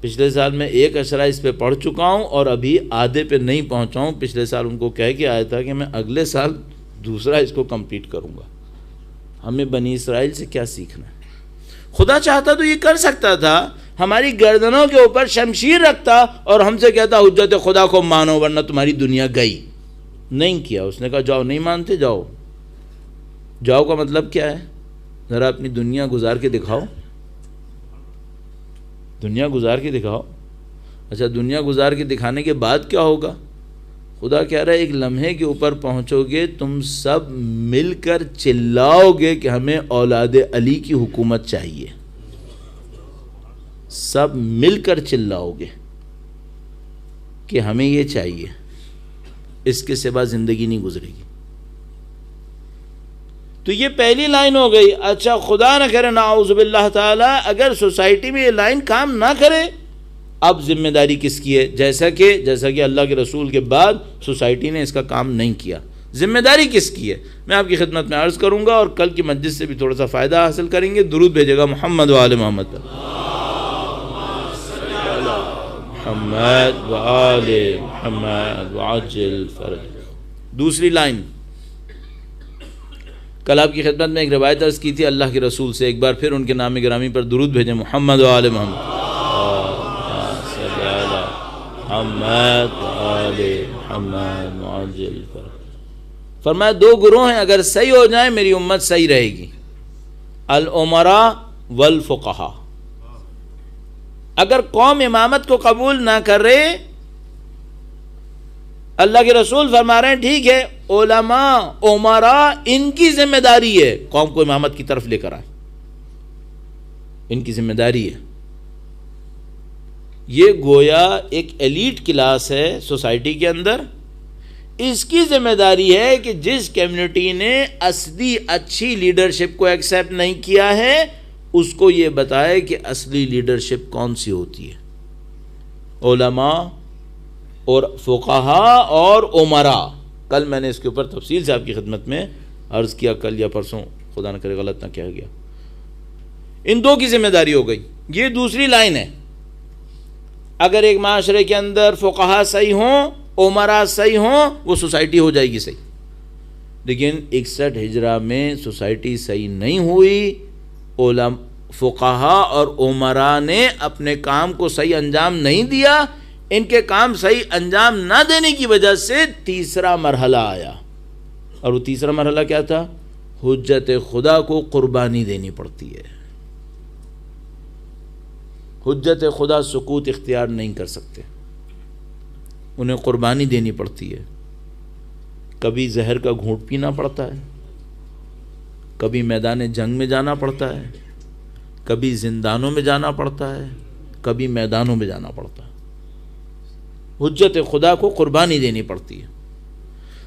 پچھلے سال میں ایک اشرہ اس پہ پڑھ چکا ہوں اور ابھی آدھے پہ نہیں پہنچا ہوں. پچھلے سال ان کو کہہ کے آیا تھا کہ میں اگلے سال دوسرا اس کو کمپلیٹ کروں گا. ہمیں بنی اسرائیل سے کیا سیکھنا ہے؟ خدا چاہتا تو یہ کر سکتا تھا، ہماری گردنوں کے اوپر شمشیر رکھتا اور ہم سے کہتا حجت خدا کو مانو ورنہ تمہاری دنیا گئی. نہیں کیا. اس نے کہا جاؤ، نہیں مانتے جاؤ. جاؤ کا مطلب کیا ہے؟ ذرا اپنی دنیا گزار کے دکھاؤ. دنیا گزار کے دکھاؤ. اچھا دنیا گزار کے دکھانے کے بعد کیا ہوگا؟ خدا کہہ رہا ہے ایک لمحے کے اوپر پہنچو گے تم سب مل کر چلاؤ گے کہ ہمیں اولاد علی کی حکومت چاہیے. سب مل کر چلاؤ گے کہ ہمیں یہ چاہیے، اس کے سوا زندگی نہیں گزرے گی. تو یہ پہلی لائن ہو گئی. اچھا خدا نہ کرے نعوذ باللہ تعالی اگر سوسائٹی میں یہ لائن کام نہ کرے، اب ذمہ داری کس کی ہے؟ جیسا کہ اللہ کے رسول کے بعد سوسائٹی نے اس کا کام نہیں کیا، ذمہ داری کس کی ہے؟ میں آپ کی خدمت میں عرض کروں گا اور کل کی مجلس سے بھی تھوڑا سا فائدہ حاصل کریں گے. درود بھیجے گا محمد و آل محمد پر. محمد و آل محمد وعجل فرج. دوسری لائن کل آپ کی خدمت میں ایک روایت عرض کی تھی اللہ کے رسول سے. ایک بار پھر ان کے نام گرامی پر درود بھیجیں. محمد و آل محمد. محمد و آل محمد وعجل فرج. فرمایا دو گروہ ہیں، اگر صحیح ہو جائیں میری امت صحیح رہے گی. الامراء والفقہاء. اگر قوم امامت کو قبول نہ کرے، اللہ کے رسول فرما رہے ہیں ٹھیک ہے علماء امراء ان کی ذمہ داری ہے قوم کو امامت کی طرف لے کر آئیں، ان کی ذمہ داری ہے. یہ گویا ایک ایلیٹ کلاس ہے سوسائٹی کے اندر، اس کی ذمہ داری ہے کہ جس کمیونٹی نے اصلی اچھی لیڈرشپ کو ایکسیپٹ نہیں کیا ہے اس کو یہ بتائے کہ اصلی لیڈرشپ کون سی ہوتی ہے. علماء اور فقہاء اور امراء. کل میں نے اس کے اوپر تفصیل سے آپ کی خدمت میں عرض کیا، کل یا پرسوں، خدا نہ کرے غلط نہ کیا گیا. ان دو کی ذمہ داری ہو گئی. یہ دوسری لائن ہے. اگر ایک معاشرے کے اندر فقہاء صحیح ہوں، امراء صحیح ہوں، وہ سوسائٹی ہو جائے گی صحیح. لیکن 61 ہجرہ میں سوسائٹی صحیح نہیں ہوئی. فقہاء اور امراء نے اپنے کام کو صحیح انجام نہیں دیا. ان کے کام صحیح انجام نہ دینے کی وجہ سے تیسرا مرحلہ آیا. اور وہ تیسرا مرحلہ کیا تھا؟ حجت خدا کو قربانی دینی پڑتی ہے. حجت خدا سکوت اختیار نہیں کر سکتے، انہیں قربانی دینی پڑتی ہے. کبھی زہر کا گھونٹ پینا پڑتا ہے، کبھی میدان جنگ میں جانا پڑتا ہے، کبھی زندانوں میں جانا پڑتا ہے، کبھی میدانوں میں جانا پڑتا ہے. حجت خدا کو قربانی دینی پڑتی ہے.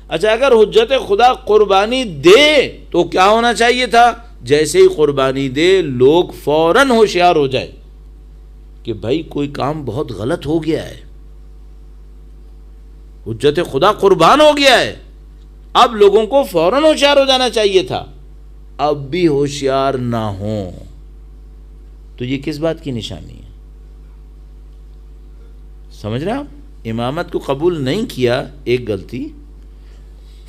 اچھا اگر حجت خدا قربانی دے تو کیا ہونا چاہیے تھا؟ جیسے ہی قربانی دے لوگ فوراً ہوشیار ہو جائے کہ بھائی کوئی کام بہت غلط ہو گیا ہے، حجت خدا قربان ہو گیا ہے. اب لوگوں کو فوراً ہوشیار ہو جانا چاہیے تھا. اب بھی ہوشیار نہ ہوں تو یہ کس بات کی نشانی ہے؟ سمجھ رہے ہیں آپ؟ امامت کو قبول نہیں کیا ایک غلطی.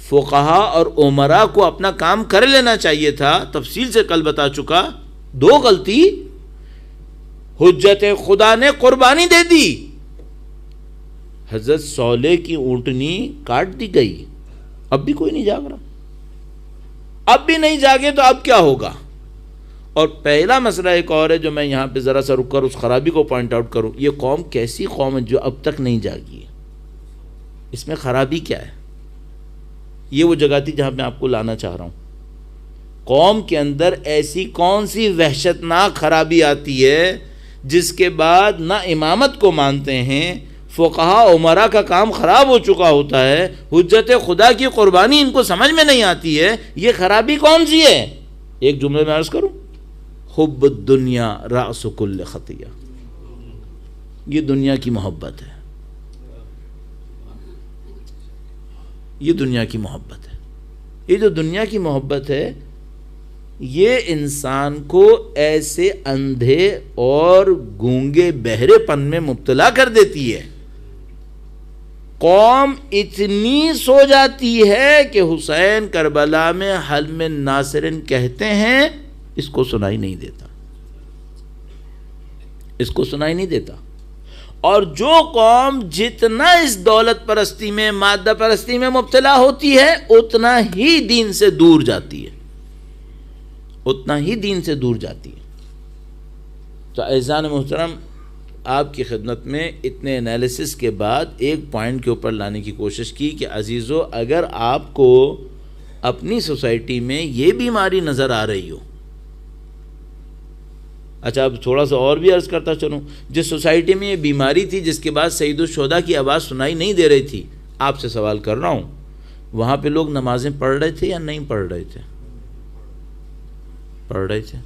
فقہاء اور امراء کو اپنا کام کر لینا چاہیے تھا، تفصیل سے کل بتا چکا. دو غلطی. حجت خدا نے قربانی دے دی، حضرت صالح کی اونٹنی کاٹ دی گئی. اب بھی کوئی نہیں جاگ رہا. اب بھی نہیں جاگے تو اب کیا ہوگا؟ اور پہلا مسئلہ ایک اور ہے جو میں یہاں پہ ذرا سا رک کر اس خرابی کو پوائنٹ آؤٹ کروں. یہ قوم کیسی قوم ہے جو اب تک نہیں جاگی ہے؟ اس میں خرابی کیا ہے؟ یہ وہ جگہ تھی جہاں میں آپ کو لانا چاہ رہا ہوں. قوم کے اندر ایسی کون سی وحشتناک خرابی آتی ہے جس کے بعد نہ امامت کو مانتے ہیں، فقہا عمرا کا کام خراب ہو چکا ہوتا ہے، حجت خدا کی قربانی ان کو سمجھ میں نہیں آتی ہے، یہ خرابی کون سی ہے؟ ایک جملے میں عرض کروں، حب الدنیا رأس کل خطیہ، یہ دنیا کی محبت ہے، یہ دنیا کی محبت ہے۔ یہ جو دنیا کی محبت ہے یہ انسان کو ایسے اندھے اور گونگے بہرے پن میں مبتلا کر دیتی ہے۔ قوم اتنی سو جاتی ہے کہ حسین کربلا میں حلم ناصرن کہتے ہیں، اس کو سنائی نہیں دیتا، اس کو سنائی نہیں دیتا۔ اور جو قوم جتنا اس دولت پرستی میں، مادہ پرستی میں مبتلا ہوتی ہے، اتنا ہی دین سے دور جاتی ہے، اتنا ہی دین سے دور جاتی ہے۔ تو عزیزان محترم، آپ کی خدمت میں اتنے انالیسس کے بعد ایک پوائنٹ کے اوپر لانے کی کوشش کی کہ عزیزو، اگر آپ کو اپنی سوسائٹی میں یہ بیماری نظر آ رہی ہو، اچھا اب تھوڑا سا اور بھی عرض کرتا چلوں، جس سوسائٹی میں یہ بیماری تھی جس کے بعد سید الشہداء کی آواز سنائی نہیں دے رہی تھی، آپ سے سوال کر رہا ہوں، وہاں پہ لوگ نمازیں پڑھ رہے تھے یا نہیں پڑھ رہے تھے؟ پڑھ رہے تھے۔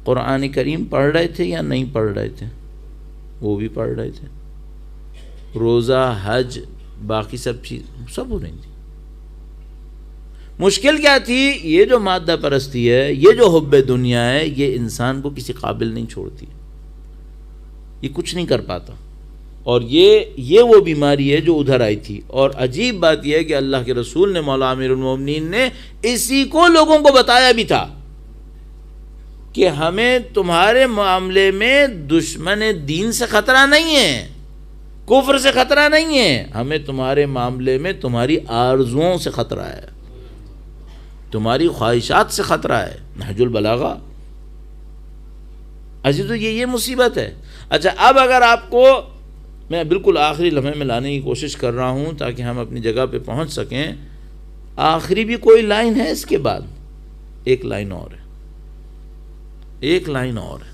قرآن کریم پڑھ رہے تھے یا نہیں پڑھ رہے تھے؟ وہ بھی پڑھ رہے تھے۔ روزہ، حج، باقی سب چیز سب ہو رہی تھی۔ مشکل کیا تھی؟ یہ جو مادہ پرستی ہے، یہ جو حب دنیا ہے، یہ انسان کو کسی قابل نہیں چھوڑتی، یہ کچھ نہیں کر پاتا۔ اور یہ وہ بیماری ہے جو ادھر آئی تھی۔ اور عجیب بات یہ ہے کہ اللہ کے رسول نے، مولا امیر المومنین نے اسی کو لوگوں کو بتایا بھی تھا کہ ہمیں تمہارے معاملے میں دشمن دین سے خطرہ نہیں ہے، کفر سے خطرہ نہیں ہے، ہمیں تمہارے معاملے میں تمہاری آرزوؤں سے خطرہ ہے، تمہاری خواہشات سے خطرہ ہے۔ نہج البلاغہ۔ عزیزو، یہ مصیبت ہے۔ اچھا، اب اگر آپ کو میں بالکل آخری لمحے میں لانے کی کوشش کر رہا ہوں تاکہ ہم اپنی جگہ پہ پہنچ سکیں، آخری بھی کوئی لائن ہے اس کے بعد؟ ایک لائن اور ہے، ایک لائن اور ہے۔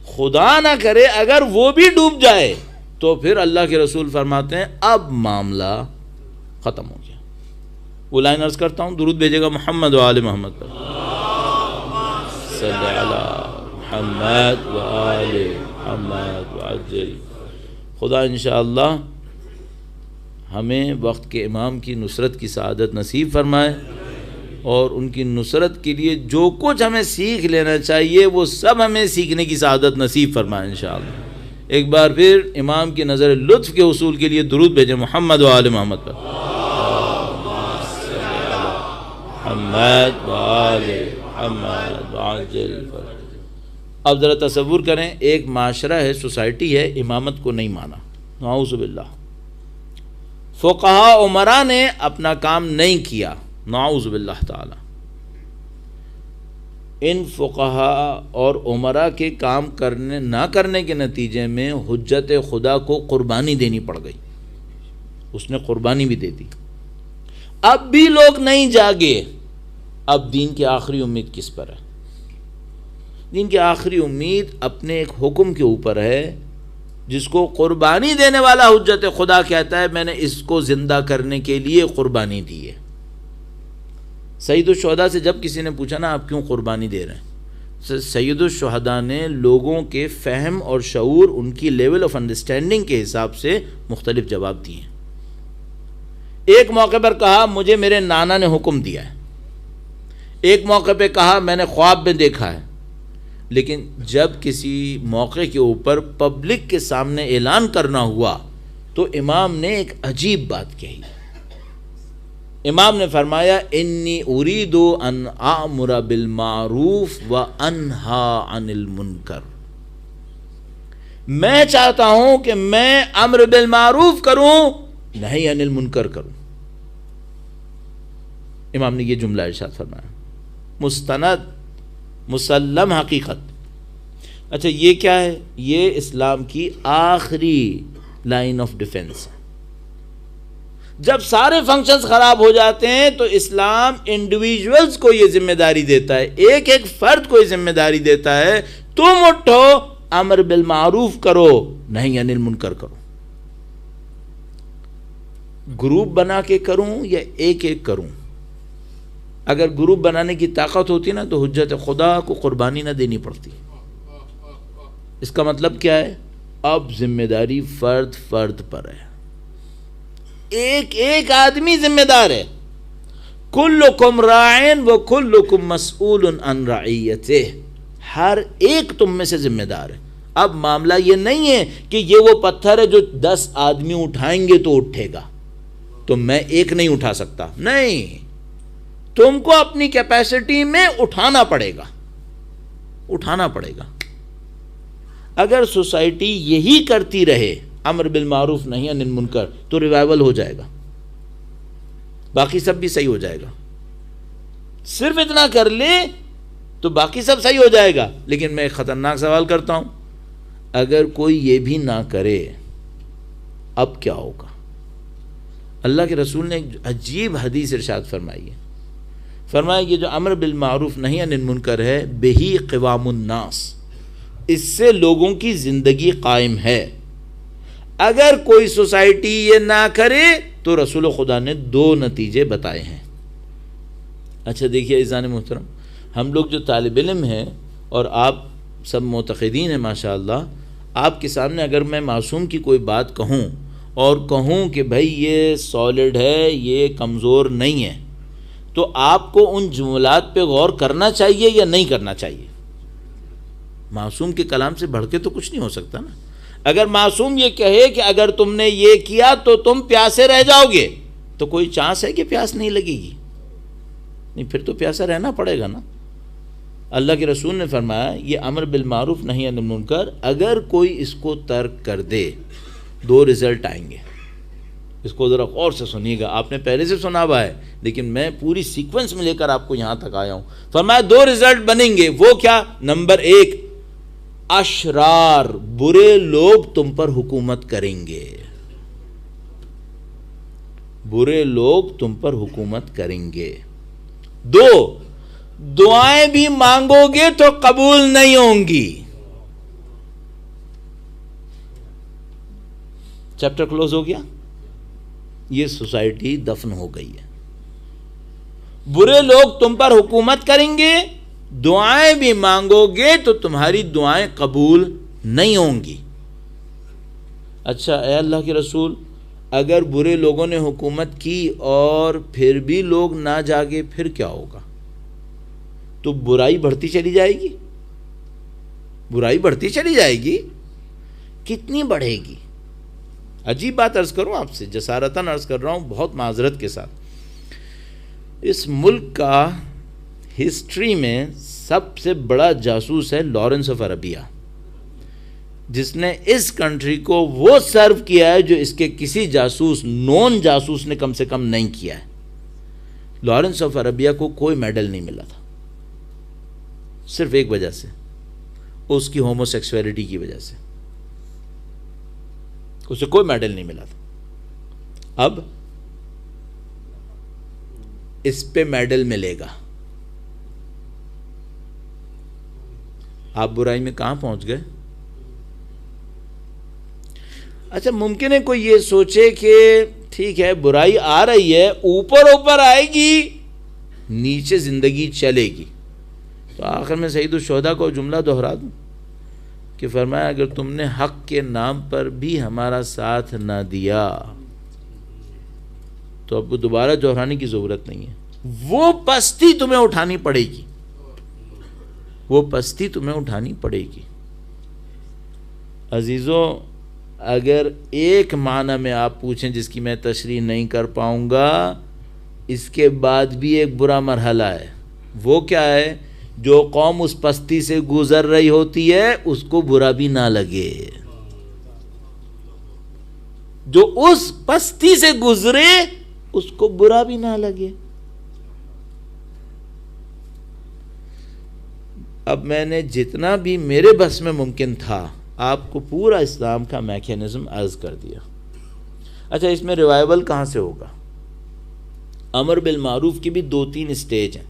خدا نہ کرے اگر وہ بھی ڈوب جائے تو پھر اللہ کے رسول فرماتے ہیں اب معاملہ ختم ہو گیا۔ وہ لائن عرض کرتا ہوں، درود بھیجے گا محمد و آل محمد پر، صلی علی محمد و آل محمد وعجل۔ خدا انشاءاللہ ہمیں وقت کے امام کی نصرت کی سعادت نصیب فرمائے، اور ان کی نصرت کے لیے جو کچھ ہمیں سیکھ لینا چاہیے وہ سب ہمیں سیکھنے کی سعادت نصیب فرمائے انشاءاللہ۔ ایک بار پھر امام کی نظر لطف کے حصول کے لیے درود بھیجیں محمد و آل محمد پر، محمد و آل محمد وعجل۔ اب ذرا تصور کریں، ایک معاشرہ ہے، سوسائٹی ہے، امامت کو نہیں مانا، نعوذ باللہ۔ فقہا عمرا نے اپنا کام نہیں کیا، نعوذ باللہ تعالی۔ ان فقہا اور عمرا کے کام نہ کرنے کے نتیجے میں حجت خدا کو قربانی دینی پڑ گئی، اس نے قربانی بھی دے دی۔ اب بھی لوگ نہیں جاگے، اب دین کی آخری امید کس پر ہے؟ دین کی آخری امید اپنے ایک حکم کے اوپر ہے جس کو قربانی دینے والا حجت خدا کہتا ہے میں نے اس کو زندہ کرنے کے لیے قربانی دی ہے۔ سید الشہداء سے جب کسی نے پوچھا نا آپ کیوں قربانی دے رہے ہیں، سید الشہداء نے لوگوں کے فہم اور شعور، ان کی لیول آف انڈرسٹینڈنگ کے حساب سے مختلف جواب دیے۔ ایک موقع پر کہا مجھے میرے نانا نے حکم دیا ہے، ایک موقع پہ کہا میں نے خواب میں دیکھا ہے، لیکن جب کسی موقع کے اوپر پبلک کے سامنے اعلان کرنا ہوا تو امام نے ایک عجیب بات کہی۔ امام نے فرمایا انی ارید ان اعمر بالمعروف وانہا عن المنکر، میں چاہتا ہوں کہ میں امر بالمعروف کروں، نہیں عن المنکر کروں۔ امام نے یہ جملہ ارشاد فرمایا، مستند مسلم حقیقت۔ اچھا یہ کیا ہے؟ یہ اسلام کی آخری لائن آف ڈیفنس۔ جب سارے فنکشنز خراب ہو جاتے ہیں تو اسلام انڈیویجولز کو یہ ذمہ داری دیتا ہے، ایک ایک فرد کو یہ ذمہ داری دیتا ہے، تم اٹھو، امر بالمعروف کرو، نہی عن المنکر کرو. گروپ بنا کے کروں یا ایک ایک کروں؟ اگر گروپ بنانے کی طاقت ہوتی نا تو حجت خدا کو قربانی نہ دینی پڑتی. اس کا مطلب کیا ہے؟ اب ذمہ داری فرد فرد پر ہے، ایک ایک آدمی ذمہ دار ہے. کلکم راعٍ و کلکم مسئول عن رعیتہ، ہر ایک تم میں سے ذمہ دار ہے. اب معاملہ یہ نہیں ہے کہ یہ وہ پتھر ہے جو 10 آدمی اٹھائیں گے تو اٹھے گا، تو میں ایک نہیں اٹھا سکتا. نہیں، تم کو اپنی کیپیسٹی میں اٹھانا پڑے گا، اٹھانا پڑے گا. اگر سوسائٹی یہی کرتی رہے امر بالمعروف نہی عن المنکر تو ریوائول ہو جائے گا، باقی سب بھی صحیح ہو جائے گا. صرف اتنا کر لے تو باقی سب صحیح ہو جائے گا. لیکن میں ایک خطرناک سوال کرتا ہوں، اگر کوئی یہ بھی نہ کرے اب کیا ہوگا؟ اللہ کے رسول نے ایک عجیب حدیث ارشاد فرمائی ہے. فرمایا یہ جو امر بالمعروف نہی عن المنکر ہے، بہی قوام الناس، اس سے لوگوں کی زندگی قائم ہے. اگر کوئی سوسائٹی یہ نہ کرے تو رسول خدا نے 2 نتیجے بتائے ہیں. اچھا دیکھیے عزیزان محترم، ہم لوگ جو طالب علم ہیں اور آپ سب معتقدین ہیں ماشاءاللہ، آپ کے سامنے اگر میں معصوم کی کوئی بات کہوں اور کہوں کہ بھائی یہ سالڈ ہے، یہ کمزور نہیں ہے، تو آپ کو ان جملات پہ غور کرنا چاہیے یا نہیں کرنا چاہیے؟ معصوم کے کلام سے بڑھ کے تو کچھ نہیں ہو سکتا نا. اگر معصوم یہ کہے کہ اگر تم نے یہ کیا تو تم پیاسے رہ جاؤ گے، تو کوئی چانس ہے کہ پیاس نہیں لگے گی؟ نہیں، پھر تو پیاسا رہنا پڑے گا نا. اللہ کے رسول نے فرمایا یہ امر بالمعروف نہی عن المنکر، اگر کوئی اس کو ترک کر دے 2 رزلٹ آئیں گے. اس کو ذرا غور سے سنیے گا، آپ نے پہلے سے سنا ہوا ہے لیکن میں پوری سیکوینس میں لے کر آپ کو یہاں تک آیا ہوں. فرمایا 2 رزلٹ بنیں گے. وہ کیا؟ نمبر 1، اشرار، برے لوگ تم پر حکومت کریں گے، برے لوگ تم پر حکومت کریں گے. 2، دعائیں بھی مانگو گے تو قبول نہیں ہوں گی. چیپٹر کلوز ہو گیا. یہ سوسائٹی دفن ہو گئی ہے. برے لوگ تم پر حکومت کریں گے، دعائیں بھی مانگو گے تو تمہاری دعائیں قبول نہیں ہوں گی. اچھا اے اللہ کے رسول، اگر برے لوگوں نے حکومت کی اور پھر بھی لوگ نہ جاگے پھر کیا ہوگا؟ تو برائی بڑھتی چلی جائے گی، برائی بڑھتی چلی جائے گی. کتنی بڑھے گی؟ عجیب بات عرض کروں آپ سے، جسارتاً عرض کر رہا ہوں، بہت معذرت کے ساتھ. اس ملک کا ہسٹری میں سب سے بڑا جاسوس ہے لارنس آف عربیہ، جس نے اس کنٹری کو وہ سرو کیا ہے جو اس کے کسی جاسوس، نون جاسوس نے کم سے کم نہیں کیا ہے. لارنس آف عربیہ کو کوئی میڈل نہیں ملا تھا، صرف ایک وجہ سے، اس کی ہومو سیکسویلٹی کی وجہ سے اسے کوئی میڈل نہیں ملا تھا. اب اس پہ میڈل ملے گا. آپ برائی میں کہاں پہنچ گئے؟ اچھا ممکن ہے کوئی یہ سوچے کہ ٹھیک ہے برائی آ رہی ہے، اوپر اوپر آئے گی، نیچے زندگی چلے گی. تو آخر میں سید الشہداء کو جملہ دہرا دوں کہ فرمایا اگر تم نے حق کے نام پر بھی ہمارا ساتھ نہ دیا تو اب دوبارہ دہرانے کی ضرورت نہیں ہے. وہ پستی تمہیں اٹھانی پڑے گی، وہ پستی تمہیں اٹھانی پڑے گی. عزیزوں، اگر ایک معنی میں آپ پوچھیں جس کی میں تشریح نہیں کر پاؤں گا، اس کے بعد بھی ایک برا مرحلہ ہے. وہ کیا ہے؟ جو قوم اس پستی سے گزر رہی ہوتی ہے اس کو برا بھی نہ لگے، جو اس پستی سے گزرے اس کو برا بھی نہ لگے. اب میں نے جتنا بھی میرے بس میں ممکن تھا آپ کو پورا اسلام کا میکینزم عرض کر دیا. اچھا اس میں ریوائول کہاں سے ہوگا؟ امر بالمعروف کی بھی 2-3 اسٹیج ہیں.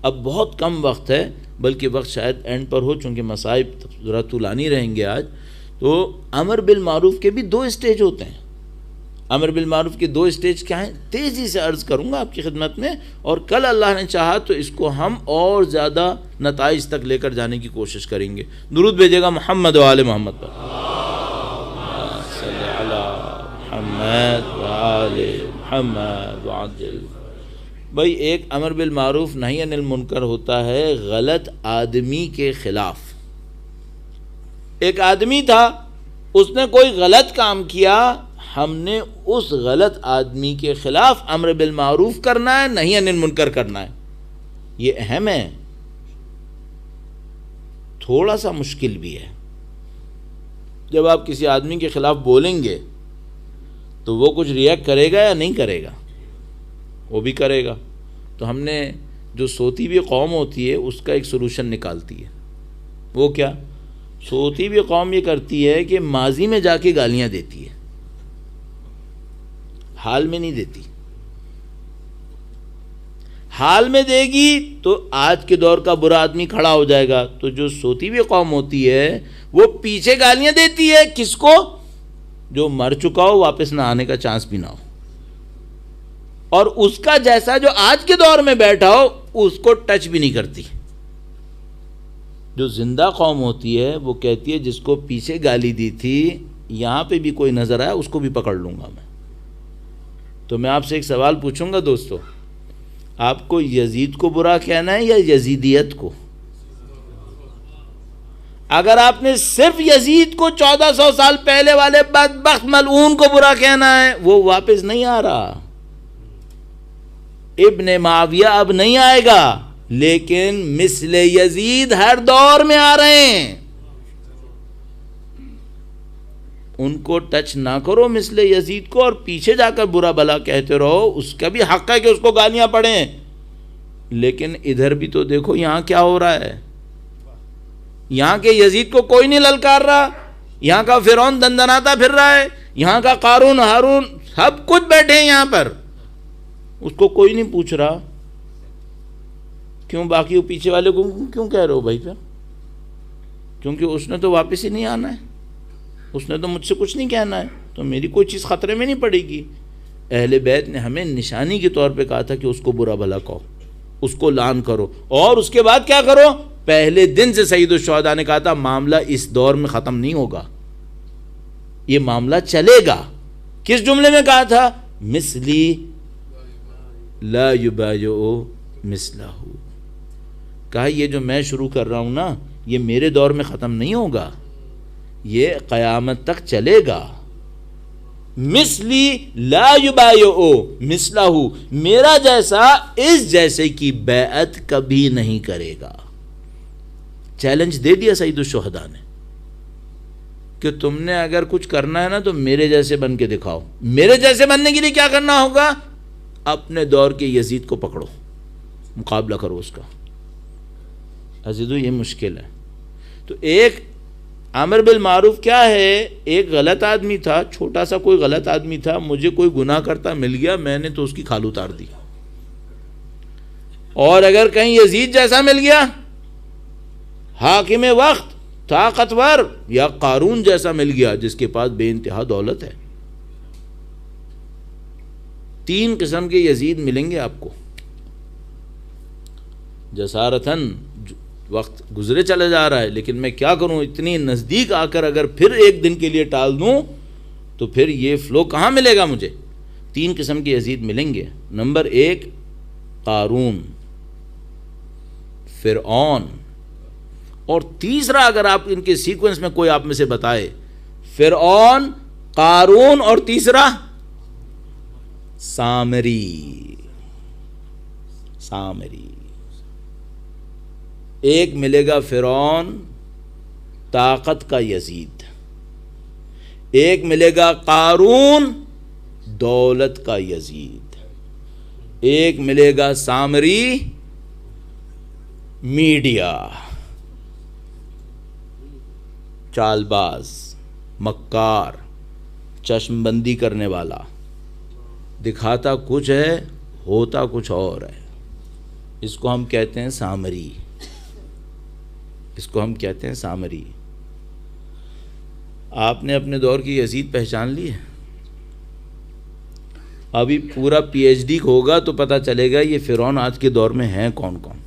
اب بہت کم وقت ہے، بلکہ وقت شاید اینڈ پر ہو، چونکہ مصائب ذرا طولانی رہیں گے آج. تو امر بالمعروف کے بھی 2 اسٹیج ہوتے ہیں. امر بالمعروف کے 2 اسٹیج کیا ہیں؟ تیزی سے عرض کروں گا آپ کی خدمت میں، اور کل اللہ نے چاہا تو اس کو ہم اور زیادہ نتائج تک لے کر جانے کی کوشش کریں گے. درود بھیجے گا محمد و آل محمد پر. صلی علی محمد و آل محمد وعجل. بھائی ایک امر بالمعروف نہی عن المنکر ہوتا ہے غلط آدمی کے خلاف. ایک آدمی تھا، اس نے کوئی غلط کام کیا، ہم نے اس غلط آدمی کے خلاف امر بالمعروف کرنا ہے، نہی عن المنکر کرنا ہے. یہ اہم ہے، تھوڑا سا مشکل بھی ہے. جب آپ کسی آدمی کے خلاف بولیں گے تو وہ کچھ ریئیکٹ کرے گا یا نہیں کرے گا؟ وہ بھی کرے گا. تو ہم نے جو سوتی ہوئی قوم ہوتی ہے اس کا ایک سلوشن نکالتی ہے. وہ کیا؟ سوتی ہوئی قوم یہ کرتی ہے کہ ماضی میں جا کے گالیاں دیتی ہے، حال میں نہیں دیتی. حال میں دے گی تو آج کے دور کا برا آدمی کھڑا ہو جائے گا. تو جو سوتی ہوئی قوم ہوتی ہے وہ پیچھے گالیاں دیتی ہے. کس کو؟ جو مر چکا ہو، واپس نہ آنے کا چانس بھی نہ ہو. اور اس کا جیسا جو آج کے دور میں بیٹھا ہو اس کو ٹچ بھی نہیں کرتی. جو زندہ قوم ہوتی ہے وہ کہتی ہے جس کو پیچھے گالی دی تھی یہاں پہ بھی کوئی نظر آیا اس کو بھی پکڑ لوں گا میں. تو میں آپ سے ایک سوال پوچھوں گا دوستو، آپ کو یزید کو برا کہنا ہے یا یزیدیت کو؟ اگر آپ نے صرف یزید کو 1400 سال پہلے والے بدبخت ملعون کو برا کہنا ہے، وہ واپس نہیں آ رہا. ابن معاویہ اب نہیں آئے گا، لیکن مثل یزید ہر دور میں آ رہے ہیں. ان کو ٹچ نہ کرو مثل یزید کو، اور پیچھے جا کر برا بھلا کہتے رہو. اس کا بھی حق ہے کہ اس کو گالیاں پڑیں، لیکن ادھر بھی تو دیکھو یہاں کیا ہو رہا ہے. یہاں کے یزید کو کوئی نہیں للکار رہا، یہاں کا فرعون دندناتا پھر رہا ہے، یہاں کا قارون ہارون سب کچھ بیٹھے ہیں یہاں پر، اس کو کوئی نہیں پوچھ رہا. کیوں؟ باقی وہ پیچھے والے کو کیوں کہہ رہے ہو بھائی؟ پھر کیونکہ اس نے تو واپس ہی نہیں آنا ہے، اس نے تو مجھ سے کچھ نہیں کہنا ہے، تو میری کوئی چیز خطرے میں نہیں پڑے گی. اہل بیت نے ہمیں نشانی کے طور پہ کہا تھا کہ اس کو برا بھلا کہو، اس کو لعن کرو، اور اس کے بعد کیا کرو؟ پہلے دن سے سید الشہداء نے کہا تھا معاملہ اس دور میں ختم نہیں ہوگا، یہ معاملہ چلے گا. کس جملے میں کہا تھا؟ مثلی لا یبایع مثلہ. کہا یہ جو میں شروع کر رہا ہوں نا یہ میرے دور میں ختم نہیں ہوگا، یہ قیامت تک چلے گا. مثلی لا یبایع مثلہ، میرا جیسا اس جیسے کی بیعت کبھی نہیں کرے گا. چیلنج دے دیا سید الشہداء نے کہ تم نے اگر کچھ کرنا ہے نا تو میرے جیسے بن کے دکھاؤ. میرے جیسے بننے کے لیے کیا کرنا ہوگا؟ اپنے دور کے یزید کو پکڑو، مقابلہ کرو اس کا. عزیزو یہ مشکل ہے. تو ایک امر بالمعروف کیا ہے؟ ایک غلط آدمی تھا، چھوٹا سا کوئی غلط آدمی تھا، مجھے کوئی گناہ کرتا مل گیا، میں نے تو اس کی کھال اتار دی. اور اگر کہیں یزید جیسا مل گیا، حاکم وقت، طاقتور، یا قارون جیسا مل گیا جس کے پاس بے انتہا دولت ہے. 3 قسم کے یزید ملیں گے آپ کو. جسارتاً وقت گزرے چلے جا رہا ہے، لیکن میں کیا کروں، اتنی نزدیک آ کر اگر پھر ایک دن کے لیے ٹال دوں تو پھر یہ فلو کہاں ملے گا مجھے. 3 قسم کے یزید ملیں گے. نمبر 1 قارون، فرعون، اور تیسرا اگر آپ ان کے سیکوینس میں کوئی آپ میں سے بتائے، فرعون، قارون، اور تیسرا سامری. سامری. ایک ملے گا فرعون طاقت کا یزید، ایک ملے گا قارون دولت کا یزید، ایک ملے گا سامری میڈیا، چال باز، مکار، چشم بندی کرنے والا، دکھاتا کچھ ہے ہوتا کچھ اور ہے. اس کو ہم کہتے ہیں سامری، اس کو ہم کہتے ہیں سامری۔ آپ نے اپنے دور کی یزید پہچان لی ہے؟ ابھی پورا پی ایچ ڈی ہوگا تو پتہ چلے گا یہ فرعون آج کے دور میں ہیں کون کون۔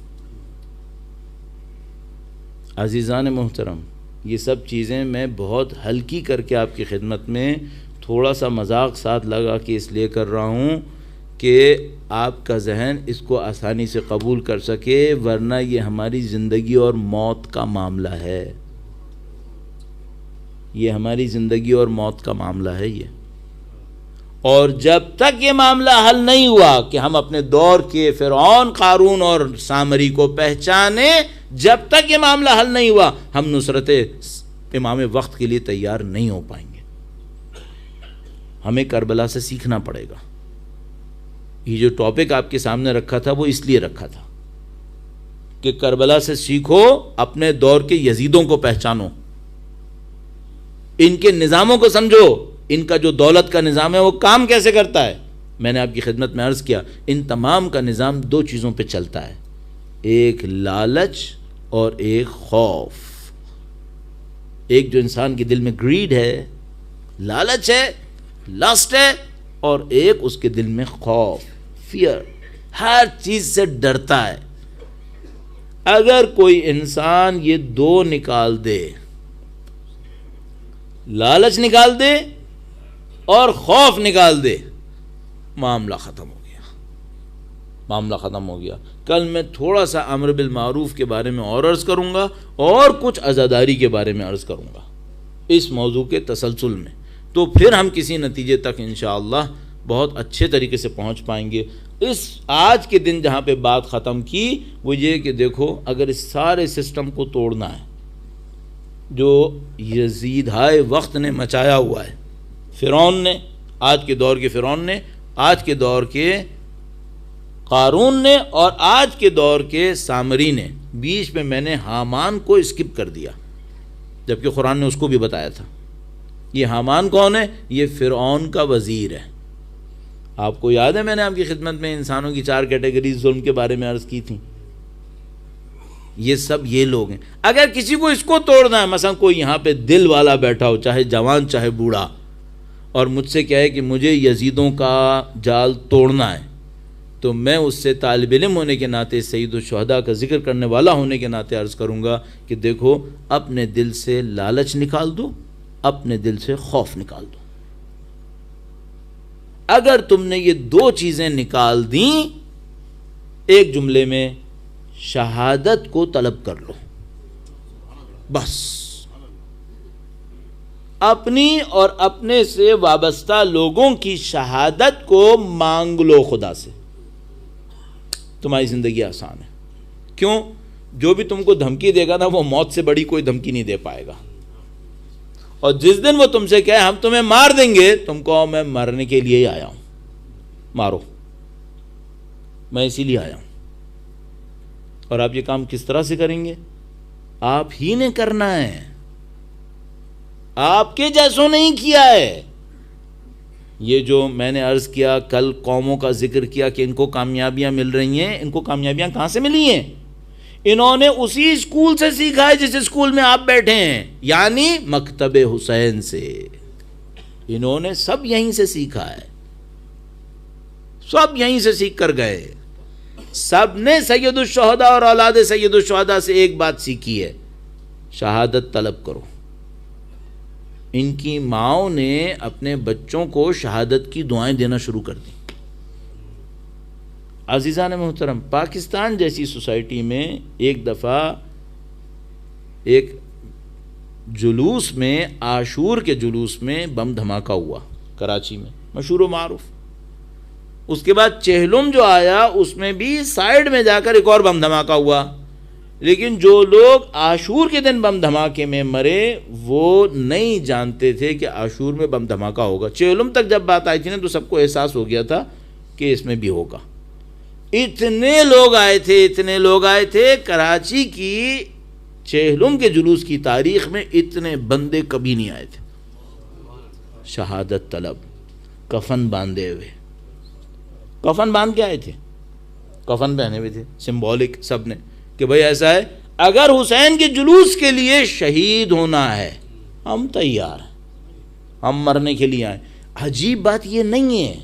عزیزان محترم، یہ سب چیزیں میں بہت ہلکی کر کے آپ کی خدمت میں تھوڑا سا مذاق ساتھ لگا کے اس لیے کر رہا ہوں کہ آپ کا ذہن اس کو آسانی سے قبول کر سکے، ورنہ یہ ہماری زندگی اور موت کا معاملہ ہے، یہ ہماری زندگی اور موت کا معاملہ ہے یہ۔ اور جب تک یہ معاملہ حل نہیں ہوا کہ ہم اپنے دور کے فرعون، قارون اور سامری کو پہچانیں، جب تک یہ معاملہ حل نہیں ہوا ہم نصرت امام وقت کے لیے تیار نہیں ہو پائیں گے۔ ہمیں کربلا سے سیکھنا پڑے گا۔ یہ جو ٹاپک آپ کے سامنے رکھا تھا وہ اس لیے رکھا تھا کہ کربلا سے سیکھو، اپنے دور کے یزیدوں کو پہچانو، ان کے نظاموں کو سمجھو، ان کا جو دولت کا نظام ہے وہ کام کیسے کرتا ہے۔ میں نے آپ کی خدمت میں عرض کیا ان تمام کا نظام دو چیزوں پہ چلتا ہے، ایک لالچ اور ایک خوف۔ ایک جو انسان کے دل میں گریڈ ہے، لالچ ہے، لسٹ ہے، اور ایک اس کے دل میں خوف، فیئر، ہر چیز سے ڈرتا ہے۔ اگر کوئی انسان یہ دو نکال دے، لالچ نکال دے اور خوف نکال دے، معاملہ ختم ہو گیا، معاملہ ختم ہو گیا۔ کل میں تھوڑا سا امر بالمعروف کے بارے میں اور عرض کروں گا اور کچھ عزاداری کے بارے میں عرض کروں گا اس موضوع کے تسلسل میں، تو پھر ہم کسی نتیجے تک انشاءاللہ بہت اچھے طریقے سے پہنچ پائیں گے۔ اس آج کے دن جہاں پہ بات ختم کی وہ یہ کہ دیکھو اگر اس سارے سسٹم کو توڑنا ہے جو یزید ہائے وقت نے مچایا ہوا ہے، فرعون نے، آج کے دور کے فرعون نے، آج کے دور کے قارون نے اور آج کے دور کے سامری نے، بیچ میں میں نے حامان کو اسکپ کر دیا جبکہ قرآن نے اس کو بھی بتایا تھا۔ یہ حامان کون ہے؟ یہ فرعون کا وزیر ہے۔ آپ کو یاد ہے میں نے آپ کی خدمت میں انسانوں کی 4 کیٹیگریز ظلم کے بارے میں عرض کی تھی، یہ سب یہ لوگ ہیں۔ اگر کسی کو اس کو توڑنا ہے، مثلا کوئی یہاں پہ دل والا بیٹھا ہو، چاہے جوان چاہے بوڑھا، اور مجھ سے کہے کہ مجھے یزیدوں کا جال توڑنا ہے، تو میں اس سے طالب علم ہونے کے ناطے، سید الشہداء کا ذکر کرنے والا ہونے کے ناطے عرض کروں گا کہ دیکھو اپنے دل سے لالچ نکال دو، اپنے دل سے خوف نکال دو۔ اگر تم نے یہ دو چیزیں نکال دیں، ایک جملے میں شہادت کو طلب کر لو، بس اپنی اور اپنے سے وابستہ لوگوں کی شہادت کو مانگ لو خدا سے، تمہاری زندگی آسان ہے۔ کیوں؟ جو بھی تم کو دھمکی دے گا نا وہ موت سے بڑی کوئی دھمکی نہیں دے پائے گا، اور جس دن وہ تم سے کہے ہم تمہیں مار دیں گے، تم کہو میں مرنے کے لیے ہی آیا ہوں، مارو، میں اسی لیے آیا ہوں۔ اور آپ یہ کام کس طرح سے کریں گے؟ آپ ہی نے کرنا ہے، آپ کے جیسوں نہیں کیا ہے۔ یہ جو میں نے عرض کیا کل قوموں کا ذکر کیا کہ ان کو کامیابیاں مل رہی ہیں، ان کو کامیابیاں کہاں سے ملی ہیں؟ انہوں نے اسی اسکول سے سیکھا ہے جس اسکول میں آپ بیٹھے ہیں، یعنی مکتب حسین سے۔ انہوں نے سب یہیں سے سیکھا ہے، سب یہیں سے سیکھ کر گئے۔ سب نے سید الشہداء اور اولاد سید الشہداء سے ایک بات سیکھی ہے، شہادت طلب کرو۔ ان کی ماؤں نے اپنے بچوں کو شہادت کی دعائیں دینا شروع کر دی۔ عزیزان محترم، پاکستان جیسی سوسائٹی میں ایک دفعہ ایک جلوس میں، عاشور کے جلوس میں بم دھماکہ ہوا کراچی میں، مشہور و معروف۔ اس کے بعد چہلم جو آیا اس میں بھی سائیڈ میں جا کر ایک اور بم دھماکہ ہوا، لیکن جو لوگ عاشور کے دن بم دھماکے میں مرے وہ نہیں جانتے تھے کہ عاشور میں بم دھماکہ ہوگا۔ چہلم تک جب بات آئی تھی نا تو سب کو احساس ہو گیا تھا کہ اس میں بھی ہوگا۔ اتنے لوگ آئے تھے، اتنے لوگ آئے تھے، کراچی کی چہلم کے جلوس کی تاریخ میں اتنے بندے کبھی نہیں آئے تھے۔ شہادت طلب، کفن باندھے ہوئے، کفن باندھ کے آئے تھے، کفن پہنے ہوئے تھے سمبولک سب نے کہ بھئی ایسا ہے اگر حسین کے جلوس کے لیے شہید ہونا ہے ہم تیار ہیں، ہم مرنے کے لیے آئے. عجیب بات یہ نہیں ہے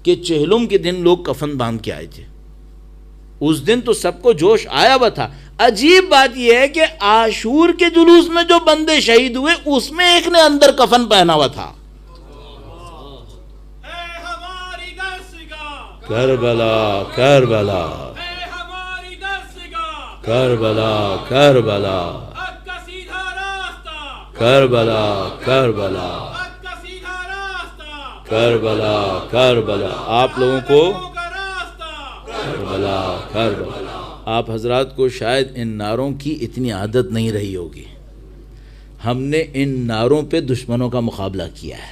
کہ چہلم کے دن لوگ کفن باندھ کے آئے تھے، اس دن تو سب کو جوش آیا ہوا تھا. عجیب بات یہ ہے کہ عاشور کے جلوس میں جو بندے شہید ہوئے اس میں ایک نے اندر کفن پہنا ہوا تھا. کربلا کربلا کربلا کربلا کربلا کربلا کربلا کربلا. آپ لوگوں کو کربلا کربلا، آپ حضرات کو شاید ان نعروں کی اتنی عادت نہیں رہی ہوگی. ہم نے ان نعروں پہ دشمنوں کا مقابلہ کیا ہے،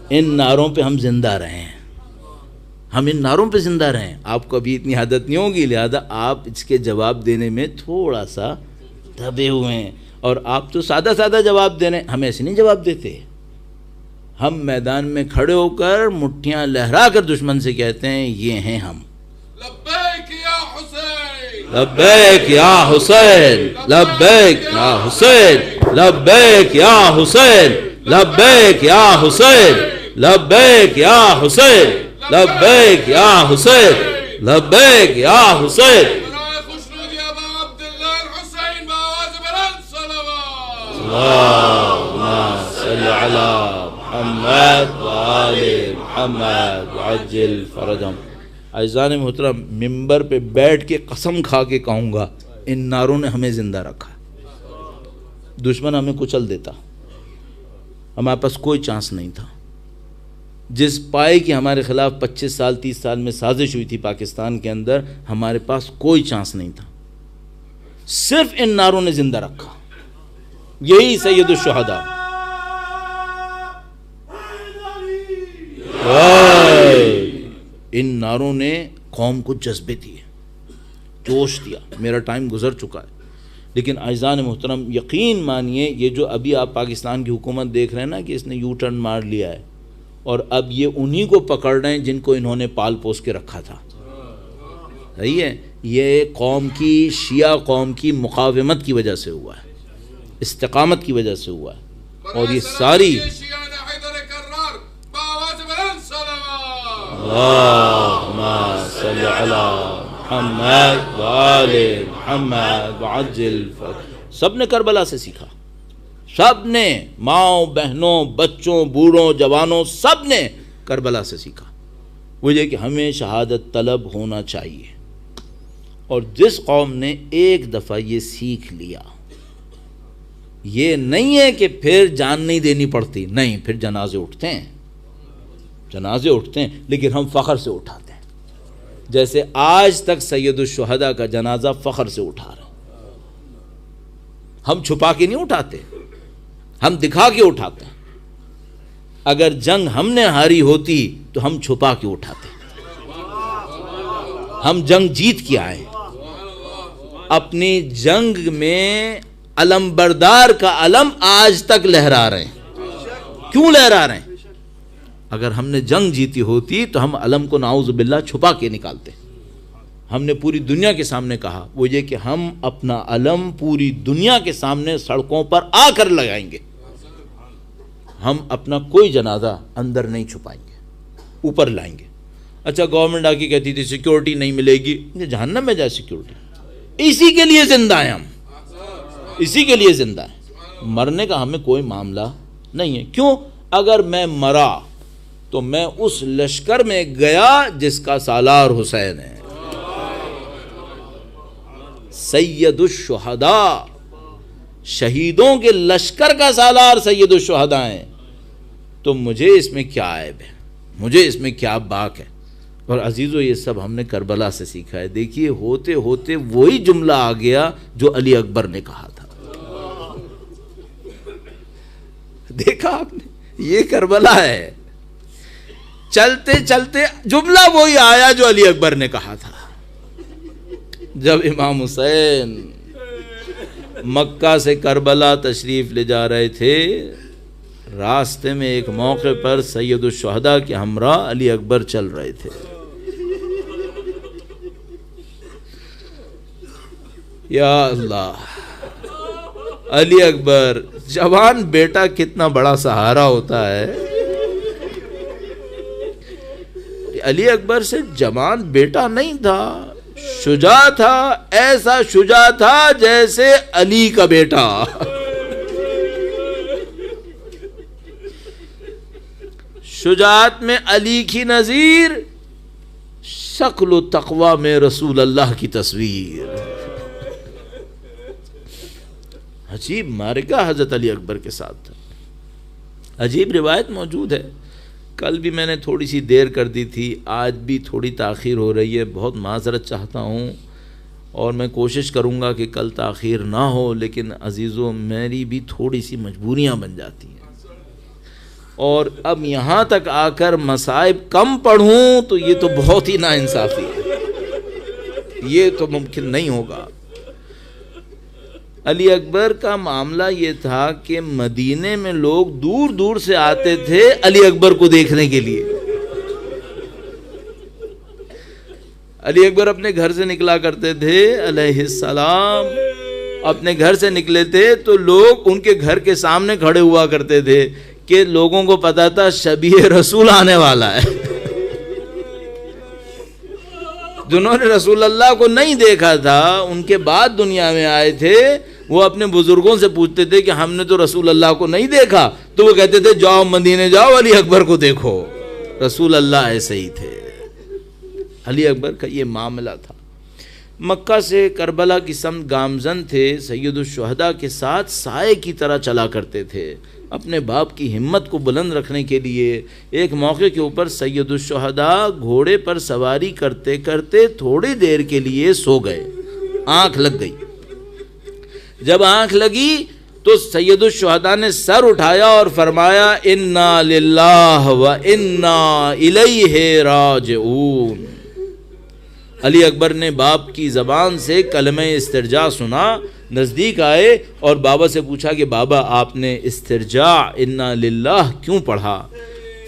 ان نعروں پہ ہم زندہ رہے ہیں، ہم ان نعروں پہ زندہ رہے ہیں. آپ کو ابھی اتنی عادت نہیں ہوگی، لہذا آپ اس کے جواب دینے میں تھوڑا سا دبے ہوئے ہیں. اور آپ تو سادہ سادہ جواب دے رہے ہیں، ہم ایسے نہیں جواب دیتے. ہم میدان میں کھڑے ہو کر مٹھیاں لہرا کر دشمن سے کہتے ہیں یہ ہیں ہم. لبیک یا حسین، لبیک یا حسین، لبیک یا حسین، لبیک یا حسین، لبیک یا حسین، لبیک یا حسین، لبیک یا حسین، لبیک یا حسین. برائے خوشنودی ابا عبداللہ الحسین بآواز بلند صلوات. اللهم صل على محمد وآل محمد وعجل فرجهم. عزیزان محترم، ممبر پہ بیٹھ کے قسم کھا کے کہوں گا ان نعروں نے ہمیں زندہ رکھا. دشمن ہمیں کچل دیتا، ہمارے پاس کوئی چانس نہیں تھا. جس پائے کی ہمارے خلاف 25 سال 30 سال میں سازش ہوئی تھی پاکستان کے اندر، ہمارے پاس کوئی چانس نہیں تھا. صرف ان نعروں نے زندہ رکھا. یہی سید الشہداء. ان نعروں نے قوم کو جذبے دیے، جوش دیا. میرا ٹائم گزر چکا ہے، لیکن عزیزان محترم یقین مانیے یہ جو ابھی آپ پاکستان کی حکومت دیکھ رہے ہیں نا کہ اس نے یو ٹرن مار لیا ہے اور اب یہ انہی کو پکڑ رہے ہیں جن کو انہوں نے پال پوس کے رکھا تھا. صحیح ہے، یہ قوم کی شیعہ قوم کی مقاومت کی وجہ سے ہوا ہے، استقامت کی وجہ سے ہوا ہے. اور یہ ساری اللہم صل علی محمد وآل محمد وعجل فرجهم. سب نے کربلا سے سیکھا، سب نے، ماؤں بہنوں بچوں بوڑھوں جوانوں سب نے کربلا سے سیکھا. وہ یہ کہ ہمیں شہادت طلب ہونا چاہیے. اور جس قوم نے ایک دفعہ یہ سیکھ لیا، یہ نہیں ہے کہ پھر جان نہیں دینی پڑتی، نہیں، پھر جنازے اٹھتے ہیں، جنازے اٹھتے ہیں، لیکن ہم فخر سے اٹھاتے ہیں. جیسے آج تک سید الشہداء کا جنازہ فخر سے اٹھا رہے ہیں. ہم چھپا کے نہیں اٹھاتے، ہم دکھا کے اٹھاتے ہیں. اگر جنگ ہم نے ہاری ہوتی تو ہم چھپا کے اٹھاتے. ہم جنگ جیت کے آئے. اپنی جنگ میں علم بردار کا علم آج تک لہرا رہے ہیں. کیوں لہرا رہے ہیں؟ اگر ہم نے جنگ جیتی ہوتی تو ہم علم کو نعوذ باللہ چھپا کے نکالتے. ہم نے پوری دنیا کے سامنے کہا، وہ یہ کہ ہم اپنا علم پوری دنیا کے سامنے سڑکوں پر آ کر لگائیں گے. ہم اپنا کوئی جنازہ اندر نہیں چھپائیں گے، اوپر لائیں گے. اچھا گورنمنٹ آ کے کہتی تھی سیکیورٹی نہیں ملے گی، جہنم میں جائے سیکیورٹی. اسی کے لیے زندہ ہیں ہم، اسی کے لیے زندہ ہیں. مرنے کا ہمیں کوئی معاملہ نہیں ہے. کیوں؟ اگر میں مرا تو میں اس لشکر میں گیا جس کا سالار حسین ہے. سید الشہداء، شہیدوں کے لشکر کا سالار سید الشہداء ہیں. تو مجھے اس میں کیا عیب ہے، مجھے اس میں کیا باک ہے. اور عزیزو یہ سب ہم نے کربلا سے سیکھا ہے. دیکھیے ہوتے ہوتے وہی جملہ آ گیا جو علی اکبر نے کہا تھا. دیکھا آپ نے، یہ کربلا ہے. چلتے چلتے جملہ وہی آیا جو علی اکبر نے کہا تھا. جب امام حسین مکہ سے کربلا تشریف لے جا رہے تھے، راستے میں ایک موقع پر سید الشہداء کے ہمراہ علی اکبر چل رہے تھے. یا اللہ، علی اکبر جوان بیٹا کتنا بڑا سہارا ہوتا ہے. علی اکبر سے جوان بیٹا نہیں تھا، شجاع تھا، ایسا شجاع تھا جیسے علی کا بیٹا. شجاعت میں علی کی نظیر، شکل و تقوی میں رسول اللہ کی تصویر. عجیب معرکہ حضرت علی اکبر کے ساتھ تھا. عجیب روایت موجود ہے. کل بھی میں نے تھوڑی سی دیر کر دی تھی، آج بھی تھوڑی تاخیر ہو رہی ہے. بہت معذرت چاہتا ہوں اور میں کوشش کروں گا کہ کل تاخیر نہ ہو، لیکن عزیزو میری بھی تھوڑی سی مجبوریاں بن جاتی ہیں، اور اب یہاں تک آ کر مصائب کم پڑھوں تو یہ تو بہت ہی ناانصافی ہے، یہ تو ممکن نہیں ہوگا. علی اکبر کا معاملہ یہ تھا کہ مدینے میں لوگ دور دور سے آتے تھے علی اکبر کو دیکھنے کے لیے. علی اکبر اپنے گھر سے نکلا کرتے تھے علیہ السلام، اپنے گھر سے نکلے تھے تو لوگ ان کے گھر کے سامنے کھڑے ہوا کرتے تھے کہ لوگوں کو پتا تھا شبیہ رسول آنے والا ہے. جنہوں نے رسول اللہ کو نہیں دیکھا تھا، ان کے بعد دنیا میں آئے تھے، وہ اپنے بزرگوں سے پوچھتے تھے کہ ہم نے تو رسول اللہ کو نہیں دیکھا، تو وہ کہتے تھے جاؤ مدینے جاؤ علی اکبر کو دیکھو. رسول اللہ ایسے ہی تھے. علی اکبر کا یہ معاملہ تھا. مکہ سے کربلا کی سمت گامزن تھے. سید الشہداء کے ساتھ سائے کی طرح چلا کرتے تھے اپنے باپ کی ہمت کو بلند رکھنے کے لیے. ایک موقع کے اوپر سید الشہداء گھوڑے پر سواری کرتے کرتے تھوڑی دیر کے لیے سو گئے. آنکھ لگ گئی. جب آنکھ لگی تو سید الشہداء نے سر اٹھایا اور فرمایا انا للہ و انا الیہ راجعون. علی اکبر نے باپ کی زبان سے کلمہ استرجاع سنا، نزدیک آئے اور بابا سے پوچھا کہ بابا آپ نے استرجاع انا للہ کیوں پڑھا؟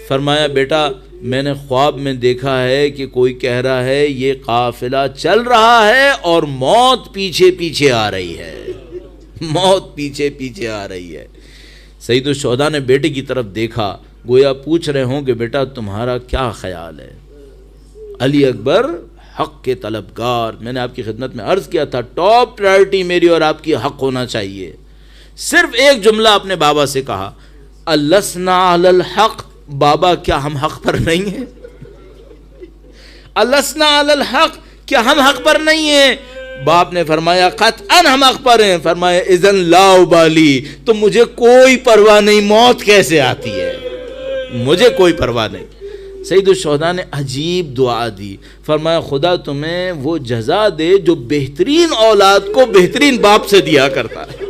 فرمایا بیٹا میں نے خواب میں دیکھا ہے کہ کوئی کہہ رہا ہے یہ قافلہ چل رہا ہے اور موت پیچھے پیچھے آ رہی ہے، موت پیچھے پیچھے آ رہی ہے. سید الشہداء نے بیٹے کی طرف دیکھا، گویا پوچھ رہے ہوں کہ بیٹا تمہارا کیا خیال ہے؟ علی اکبر حق کے طلبگار، میں نے آپ کی خدمت میں عرض کیا تھا ٹاپ پرائرٹی میری اور آپ کی حق ہونا چاہیے. صرف ایک جملہ اپنے بابا سے کہا السنا علی الحق، بابا کیا ہم حق پر نہیں ہیں؟ السنا علی الحق، کیا ہم حق پر نہیں ہیں؟ باپ نے فرمایا قطعاً ہم حق پر ہیں. فرمایا اذن لا ابالی، تو مجھے کوئی پرواہ نہیں موت کیسے آتی ہے، مجھے کوئی پرواہ نہیں. سید الشہداء نے عجیب دعا دی. فرمایا خدا تمہیں وہ جزا دے جو بہترین اولاد کو بہترین باپ سے دیا کرتا ہے.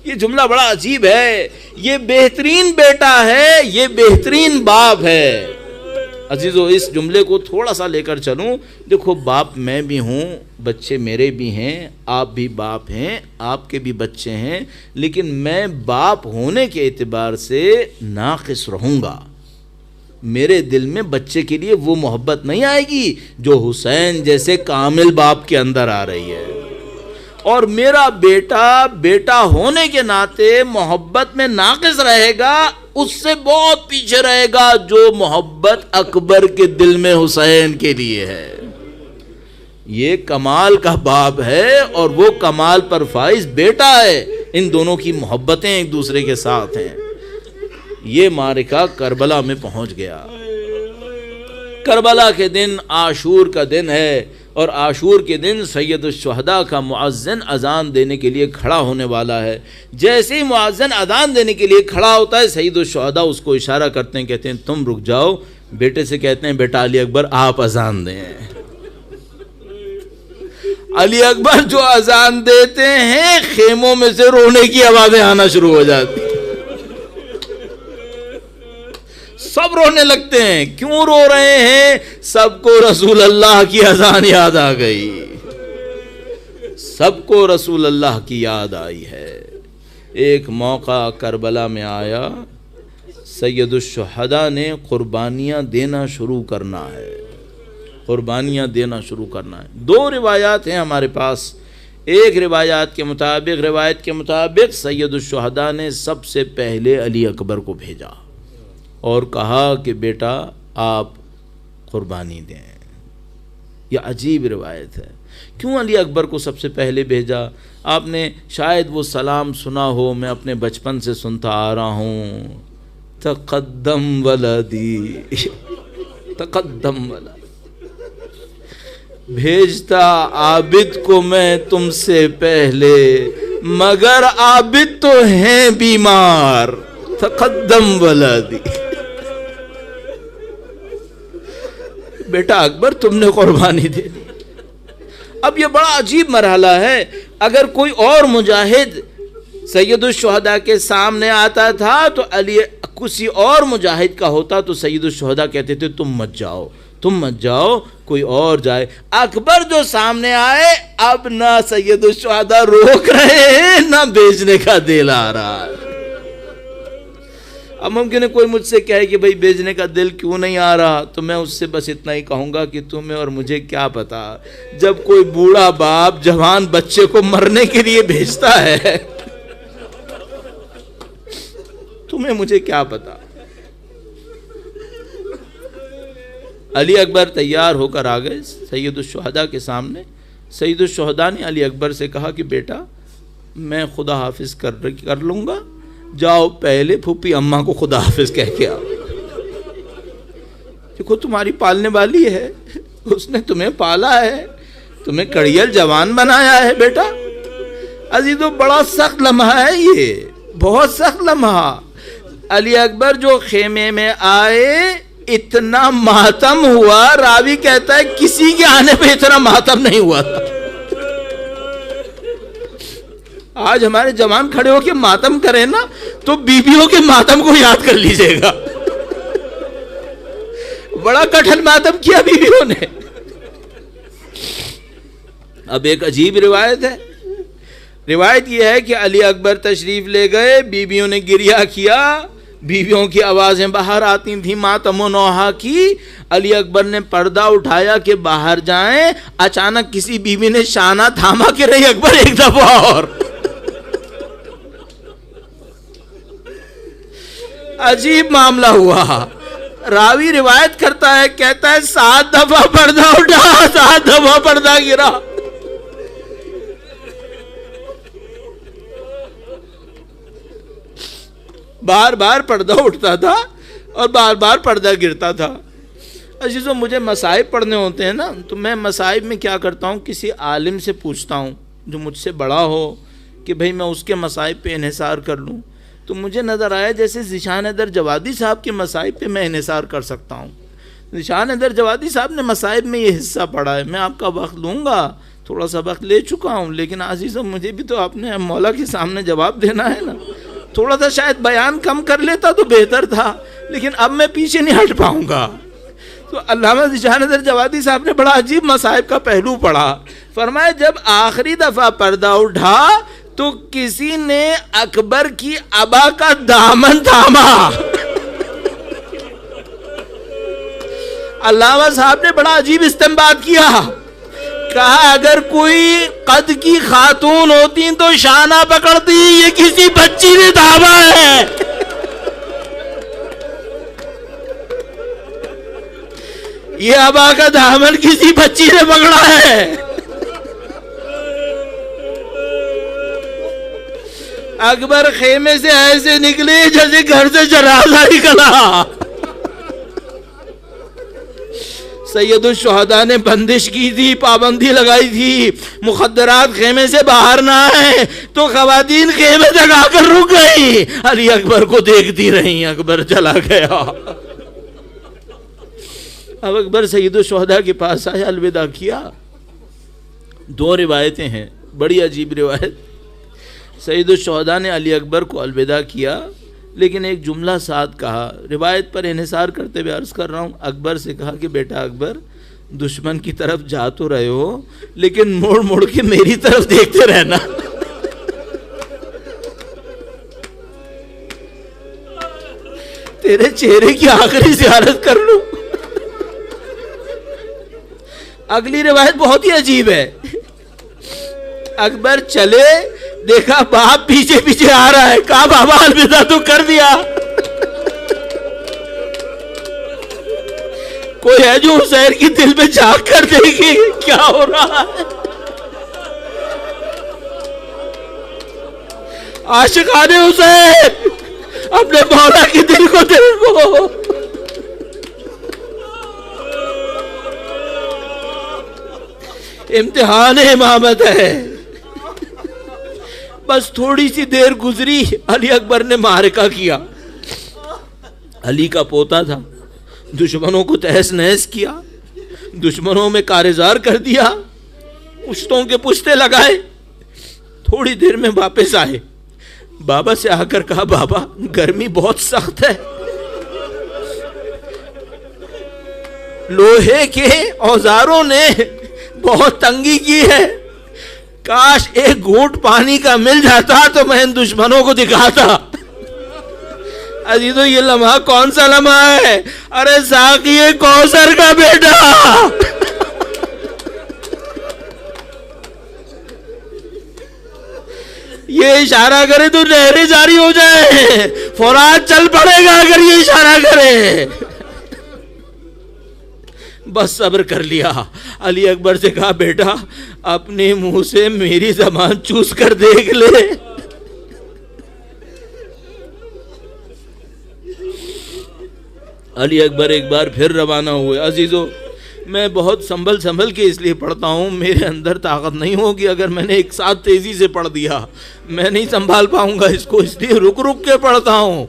یہ جملہ بڑا عجیب ہے. یہ بہترین بیٹا ہے، یہ بہترین باپ ہے. عزیزو اس جملے کو تھوڑا سا لے کر چلوں. دیکھو باپ میں بھی ہوں، بچے میرے بھی ہیں، آپ بھی باپ ہیں، آپ کے بھی بچے ہیں، لیکن میں باپ ہونے کے اعتبار سے ناقص رہوں گا. میرے دل میں بچے کے لیے وہ محبت نہیں آئے گی جو حسین جیسے کامل باپ کے اندر آ رہی ہے. اور میرا بیٹا بیٹا ہونے کے ناطے محبت میں ناقص رہے گا، اس سے بہت پیچھے رہے گا جو محبت اکبر کے دل میں حسین کے لیے ہے. یہ کمال کا باپ ہے اور وہ کمال پر فائز بیٹا ہے. ان دونوں کی محبتیں ایک دوسرے کے ساتھ ہیں. یہ معرکہ کربلا میں پہنچ گیا. کربلا کے دن عاشور کا دن ہے اور عاشور کے دن سید الشہداء کا مؤذن اذان دینے کے لیے کھڑا ہونے والا ہے. جیسے ہی مؤذن اذان دینے کے لیے کھڑا ہوتا ہے سید الشہداء اس کو اشارہ کرتے ہیں، کہتے ہیں تم رک جاؤ. بیٹے سے کہتے ہیں بیٹا علی اکبر آپ اذان دیں. علی اکبر جو اذان دیتے ہیں خیموں میں سے رونے کی آوازیں آنا شروع ہو جاتی. سب رونے لگتے ہیں. کیوں رو رہے ہیں؟ سب کو رسول اللہ کی اذان یاد آ گئی، سب کو رسول اللہ کی یاد آئی ہے. ایک موقع کربلا میں آیا، سید الشہداء نے قربانیاں دینا شروع کرنا ہے قربانیاں دینا شروع کرنا ہے۔ دو روایات ہیں ہمارے پاس۔ ایک روایت کے مطابق سید الشہداء نے سب سے پہلے علی اکبر کو بھیجا اور کہا کہ بیٹا آپ قربانی دیں۔ یہ عجیب روایت ہے۔ کیوں علی اکبر کو سب سے پہلے بھیجا؟ آپ نے شاید وہ سلام سنا ہو، میں اپنے بچپن سے سنتا آ رہا ہوں، تقدم ولدی تقدم ولدی، بھیجتا عابد کو میں تم سے پہلے، مگر عابد تو ہیں بیمار، تقدم ولدی۔ بیٹا اکبر تم نے قربانی دے دی۔ اب یہ بڑا عجیب مرحلہ ہے۔ اگر کوئی اور مجاہد سید الشہداء کے سامنے آتا تھا تو علی کسی اور مجاہد کا ہوتا تو سید الشہداء کہتے تھے تم مت جاؤ کوئی اور جائے۔ اکبر جو سامنے آئے، اب نہ سید الشہداء روک رہے ہیں نہ بیچنے کا دل آ رہا ہے۔ اب ممکن ہے کوئی مجھ سے کہے کہ بھئی بیچنے کا دل کیوں نہیں آ رہا، تو میں اس سے بس اتنا ہی کہوں گا کہ تمہیں اور مجھے کیا پتا، جب کوئی بوڑھا باپ جوان بچے کو مرنے کے لیے بھیجتا ہے، تمہیں مجھے کیا پتا۔ علی اکبر تیار ہو کر آ گئے سید الشہداء کے سامنے۔ سید الشہداء نے علی اکبر سے کہا کہ بیٹا میں خدا حافظ کر لوں گا، جاؤ پہلے پھوپھی اماں کو خدا حافظ کہہ کے آؤ۔ دیکھو تمہاری پالنے والی ہے، اس نے تمہیں پالا ہے، تمہیں کڑیل جوان بنایا ہے بیٹا۔ عزیزو بڑا سخت لمحہ ہے یہ، بہت سخت لمحہ۔ علی اکبر جو خیمے میں آئے اتنا ماتم ہوا، راوی کہتا ہے کسی کے آنے پہ اتنا ماتم نہیں ہوا تھا۔ آج ہمارے جوان کھڑے ہو کے ماتم کریں نا تو بیویوں کے ماتم کو یاد کر لیجئے گا، بڑا کٹھن ماتم کیا بیویوں نے۔ اب ایک عجیب روایت ہے، روایت یہ ہے کہ علی اکبر تشریف لے گئے، بیویوں نے گریہ کیا، بیویوں کی آوازیں باہر آتی تھیں ماتم و نوحہ کی۔ علی اکبر نے پردہ اٹھایا کہ باہر جائیں، اچانک کسی بیوی نے شانہ تھاما کہ رہی اکبر ایک دفعہ اور۔ عجیب معاملہ ہوا۔ راوی روایت کرتا ہے، کہتا ہے 7 دفعہ پردہ اٹھا، 7 دفعہ پردہ گرا۔ بار بار پردہ اٹھتا تھا اور بار بار پردہ گرتا تھا۔ عزیزو مجھے مصائب پڑھنے ہوتے ہیں نا، تو میں مصائب میں کیا کرتا ہوں، کسی عالم سے پوچھتا ہوں جو مجھ سے بڑا ہو کہ بھئی میں اس کے مصائب پہ انحصار کر لوں۔ تو مجھے نظر آیا جیسے ذیشان حیدر جوادی صاحب کے مصائب پہ میں انحصار کر سکتا ہوں۔ ذیشان حیدر جوادی صاحب نے مصائب میں یہ حصہ پڑھا ہے، میں آپ کا وقت لوں گا، تھوڑا سا وقت لے چکا ہوں، لیکن عزیزو مجھے بھی تو اپنے مولا کے سامنے جواب دینا ہے نا۔ تھوڑا سا شاید بیان کم کر لیتا تو بہتر تھا، لیکن اب میں پیچھے نہیں ہٹ پاؤں گا۔ تو علامہ ذیشان حیدر جوادی صاحب نے بڑا عجیب مصائب کا پہلو پڑھا۔ فرمایا جب آخری دفعہ پردہ اٹھا تو کسی نے اکبر کی ابا کا دامن تھاما۔ علامہ صاحب نے بڑا عجیب استنباط کیا، کہا اگر کوئی قد کی خاتون ہوتی تو شانہ پکڑتی، یہ کسی بچی نے تھاما ہے۔ یہ ابا کا دامن کسی بچی نے پکڑا ہے۔ اکبر خیمے سے ایسے نکلے جیسے گھر سے جنازہ نکلا۔ سید الشہداء نے بندش کی تھی، پابندی لگائی تھی، مخدرات خیمے سے باہر نہ آئے، تو خواتین خیمے تک آ کر رک گئی، علی اکبر کو دیکھتی رہیں، اکبر چلا گیا۔ اب اکبر سید الشہداء کے پاس آیا، الوداع کیا۔ 2 روایتیں ہیں، بڑی عجیب روایت۔ سید الشہداء نے علی اکبر کو الوداع کیا، لیکن ایک جملہ ساتھ کہا، روایت پر انحصار کرتے ہوئے عرض کر رہا ہوں، اکبر سے کہا کہ بیٹا اکبر دشمن کی طرف جا تو رہے ہو، لیکن موڑ موڑ کے میری طرف دیکھتے رہنا۔ تیرے چہرے کی آخری زیارت کر لوں۔ اگلی روایت بہت ہی عجیب ہے. اکبر چلے، دیکھا باپ پیچھے پیچھے آ رہا ہے. کہا بابا الوداع تو کر دیا. کوئی ہے جو حسین کی دل میں جھانک کر دیکھے کیا ہو رہا ہے؟ عاشقان حسین اپنے مولا کی دل کو دیکھو. امتحان امامت ہے. بس تھوڑی سی دیر گزری، علی اکبر نے معرکہ کیا. علی کا پوتا تھا، دشمنوں کو تہس نہس کیا، دشمنوں میں کارزار کر دیا، پشتوں کے پشتے لگائے. تھوڑی دیر میں واپس آئے، بابا سے آ کر کہا بابا گرمی بہت سخت ہے، لوہے کے اوزاروں نے بہت تنگی کی ہے، کاش ایک گھونٹ پانی کا مل جاتا تو میں ان دشمنوں کو دکھاتا. عزیزو یہ لمحہ کون سا لمحہ ہے؟ ارے ساقی کوثر کا بیٹا. یہ اشارہ کرے تو نہریں جاری ہو جائے، فرات چل پڑے گا اگر یہ اشارہ کرے. بس صبر کر لیا. علی اکبر سے کہا بیٹا اپنے منہ سے میری زبان چوس کر دیکھ لے. علی اکبر ایک بار پھر روانہ ہوئے. عزیزو میں بہت سنبھل کے اس لیے پڑھتا ہوں، میرے اندر طاقت نہیں ہوگی. اگر میں نے ایک ساتھ تیزی سے پڑھ دیا میں نہیں سنبھال پاؤں گا اس کو، اس لیے رک کے پڑھتا ہوں.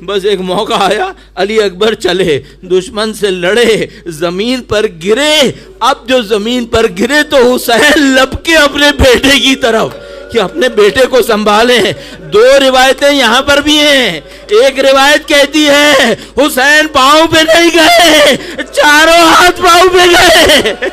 بس ایک موقع آیا، علی اکبر چلے، دشمن سے لڑے، زمین پر گرے. اب جو زمین پر گرے تو حسین لپکے اپنے بیٹے کی طرف کہ اپنے بیٹے کو سنبھالیں. دو روایتیں یہاں پر بھی ہیں. ایک روایت کہتی ہے حسین پاؤں پہ نہیں گئے، چاروں ہاتھ پاؤں پہ گئے.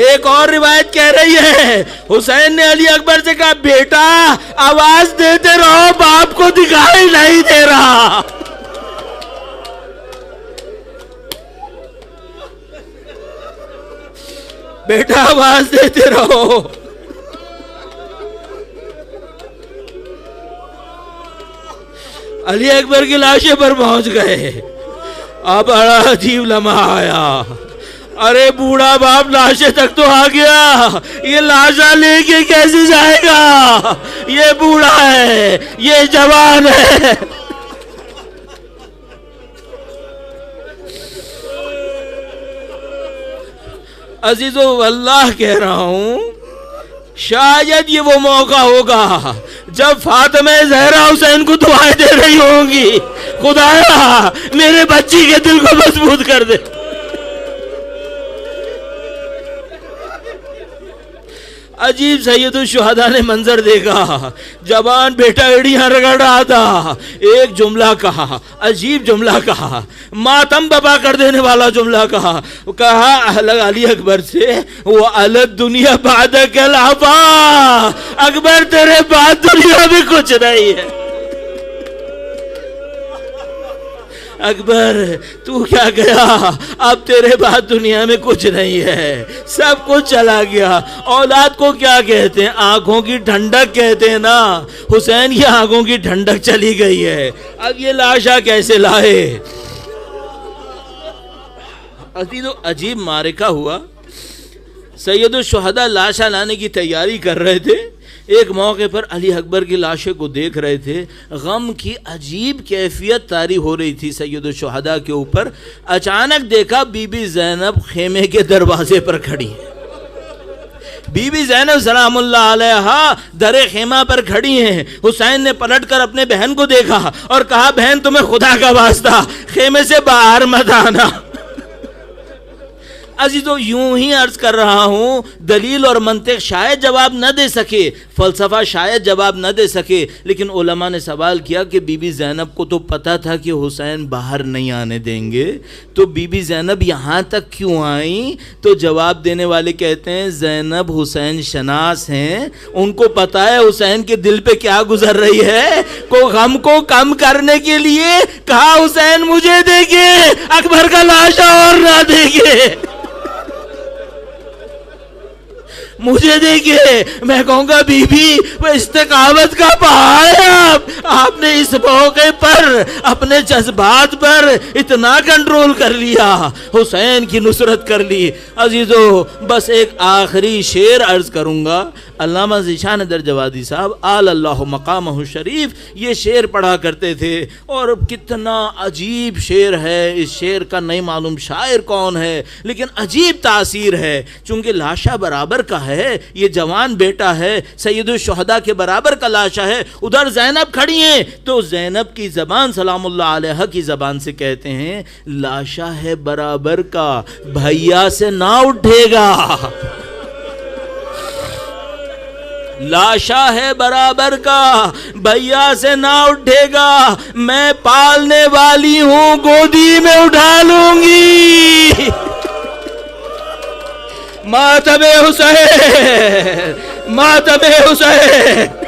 ایک اور روایت کہہ رہی ہے حسین نے علی اکبر سے کہا بیٹا آواز دیتے رہو، باپ کو دکھائی نہیں دے رہا. بیٹا آواز دیتے رہو. علی اکبر کی لاشیں پر پہنچ گئے. اب بڑا عجیب لمحہ آیا. ارے بوڑھا باپ لاشیں تک تو آ گیا، یہ لاشا لے کے کیسے جائے گا؟ یہ بوڑھا ہے، یہ جوان ہے. عزیزو واللہ کہہ رہا ہوں شاید یہ وہ موقع ہوگا جب فاطمہ زہرا حسین کو دعائیں دے رہی ہوں گی، خدایا میرے بچی کے دل کو مضبوط کر دے. عجیب سید الشہداء نے منظر دیکھا. جوان بیٹا ایڑیاں رگڑ رہا تھا. ایک جملہ کہا، عجیب جملہ کہا، ماتم بپا کر دینے والا جملہ کہا علی اکبر سے وَعَلَى الدُّنْيَا بَعْدَكَ الْعَفَا. اکبر تیرے بعد دنیا میں کچھ نہیں ہے. اکبر تو کیا گیا، اب تیرے بعد دنیا میں کچھ نہیں ہے، سب کچھ چلا گیا. اولاد کو کیا کہتے ہیں؟ آنکھوں کی ٹھنڈک کہتے ہیں نا. حسین کی آنکھوں کی ٹھنڈک چلی گئی ہے. اب یہ لاشا کیسے لائے؟ عجیب معرکہ ہوا. سید الشہداء لاشا لانے کی تیاری کر رہے تھے. ایک موقع پر علی اکبر کی لاشیں کو دیکھ رہے تھے. غم کی عجیب کیفیت طاری ہو رہی تھی سید الشہداء کے اوپر. اچانک دیکھا بی بی زینب خیمے کے دروازے پر کھڑی ہیں. بی بی زینب سلام اللہ علیہا در خیمہ پر کھڑی ہیں. حسین نے پلٹ کر اپنے بہن کو دیکھا اور کہا بہن تمہیں خدا کا واسطہ خیمے سے باہر مت آنا. عزیزو یوں ہی عرض کر رہا ہوں، دلیل اور منطق شاید جواب نہ دے سکے، فلسفہ شاید جواب نہ دے سکے، لیکن علماء نے سوال کیا کہ بی بی زینب کو تو پتا تھا کہ حسین باہر نہیں آنے دیں گے، تو بی بی زینب یہاں تک کیوں آئیں؟ تو جواب دینے والے کہتے ہیں زینب حسین شناس ہیں، ان کو پتا ہے حسین کے دل پہ کیا گزر رہی ہے، کو غم کو کم کرنے کے لیے کہا حسین مجھے دیکھے، اکبر کا لاشا اور نہ دیکھے، مجھے دیکھیے، میں کہوں گا بی بی وہ استقامت کا پہاڑ ہے، آپ نے اس موقع پر اپنے جذبات پر اتنا کنٹرول کر لیا، حسین کی نصرت کر لی۔ عزیزو بس ایک آخری شعر عرض کروں گا، علامہ ذیشان در جوادی صاحب آل اللہ مقامہ شریف یہ شعر پڑھا کرتے تھے، اور کتنا عجیب شعر ہے، اس شعر کا نہیں معلوم شاعر کون ہے، لیکن عجیب تاثیر ہے، چونکہ لاشا برابر کا ہے، یہ جوان بیٹا ہے، سید الشہداء کے برابر کا لاشا ہے، ادھر زینب کھڑی ہیں، تو زینب کی زبان سلام اللہ علیہ کی زبان سے کہتے ہیں لاشا ہے برابر کا، بھیا سے نہ اٹھے گا، لاشا ہے برابر کا، بھیا سے نہ اٹھے گا، میں پالنے والی ہوں گودی میں اٹھا لوں گی، ماتم حسین، ماتم حسین۔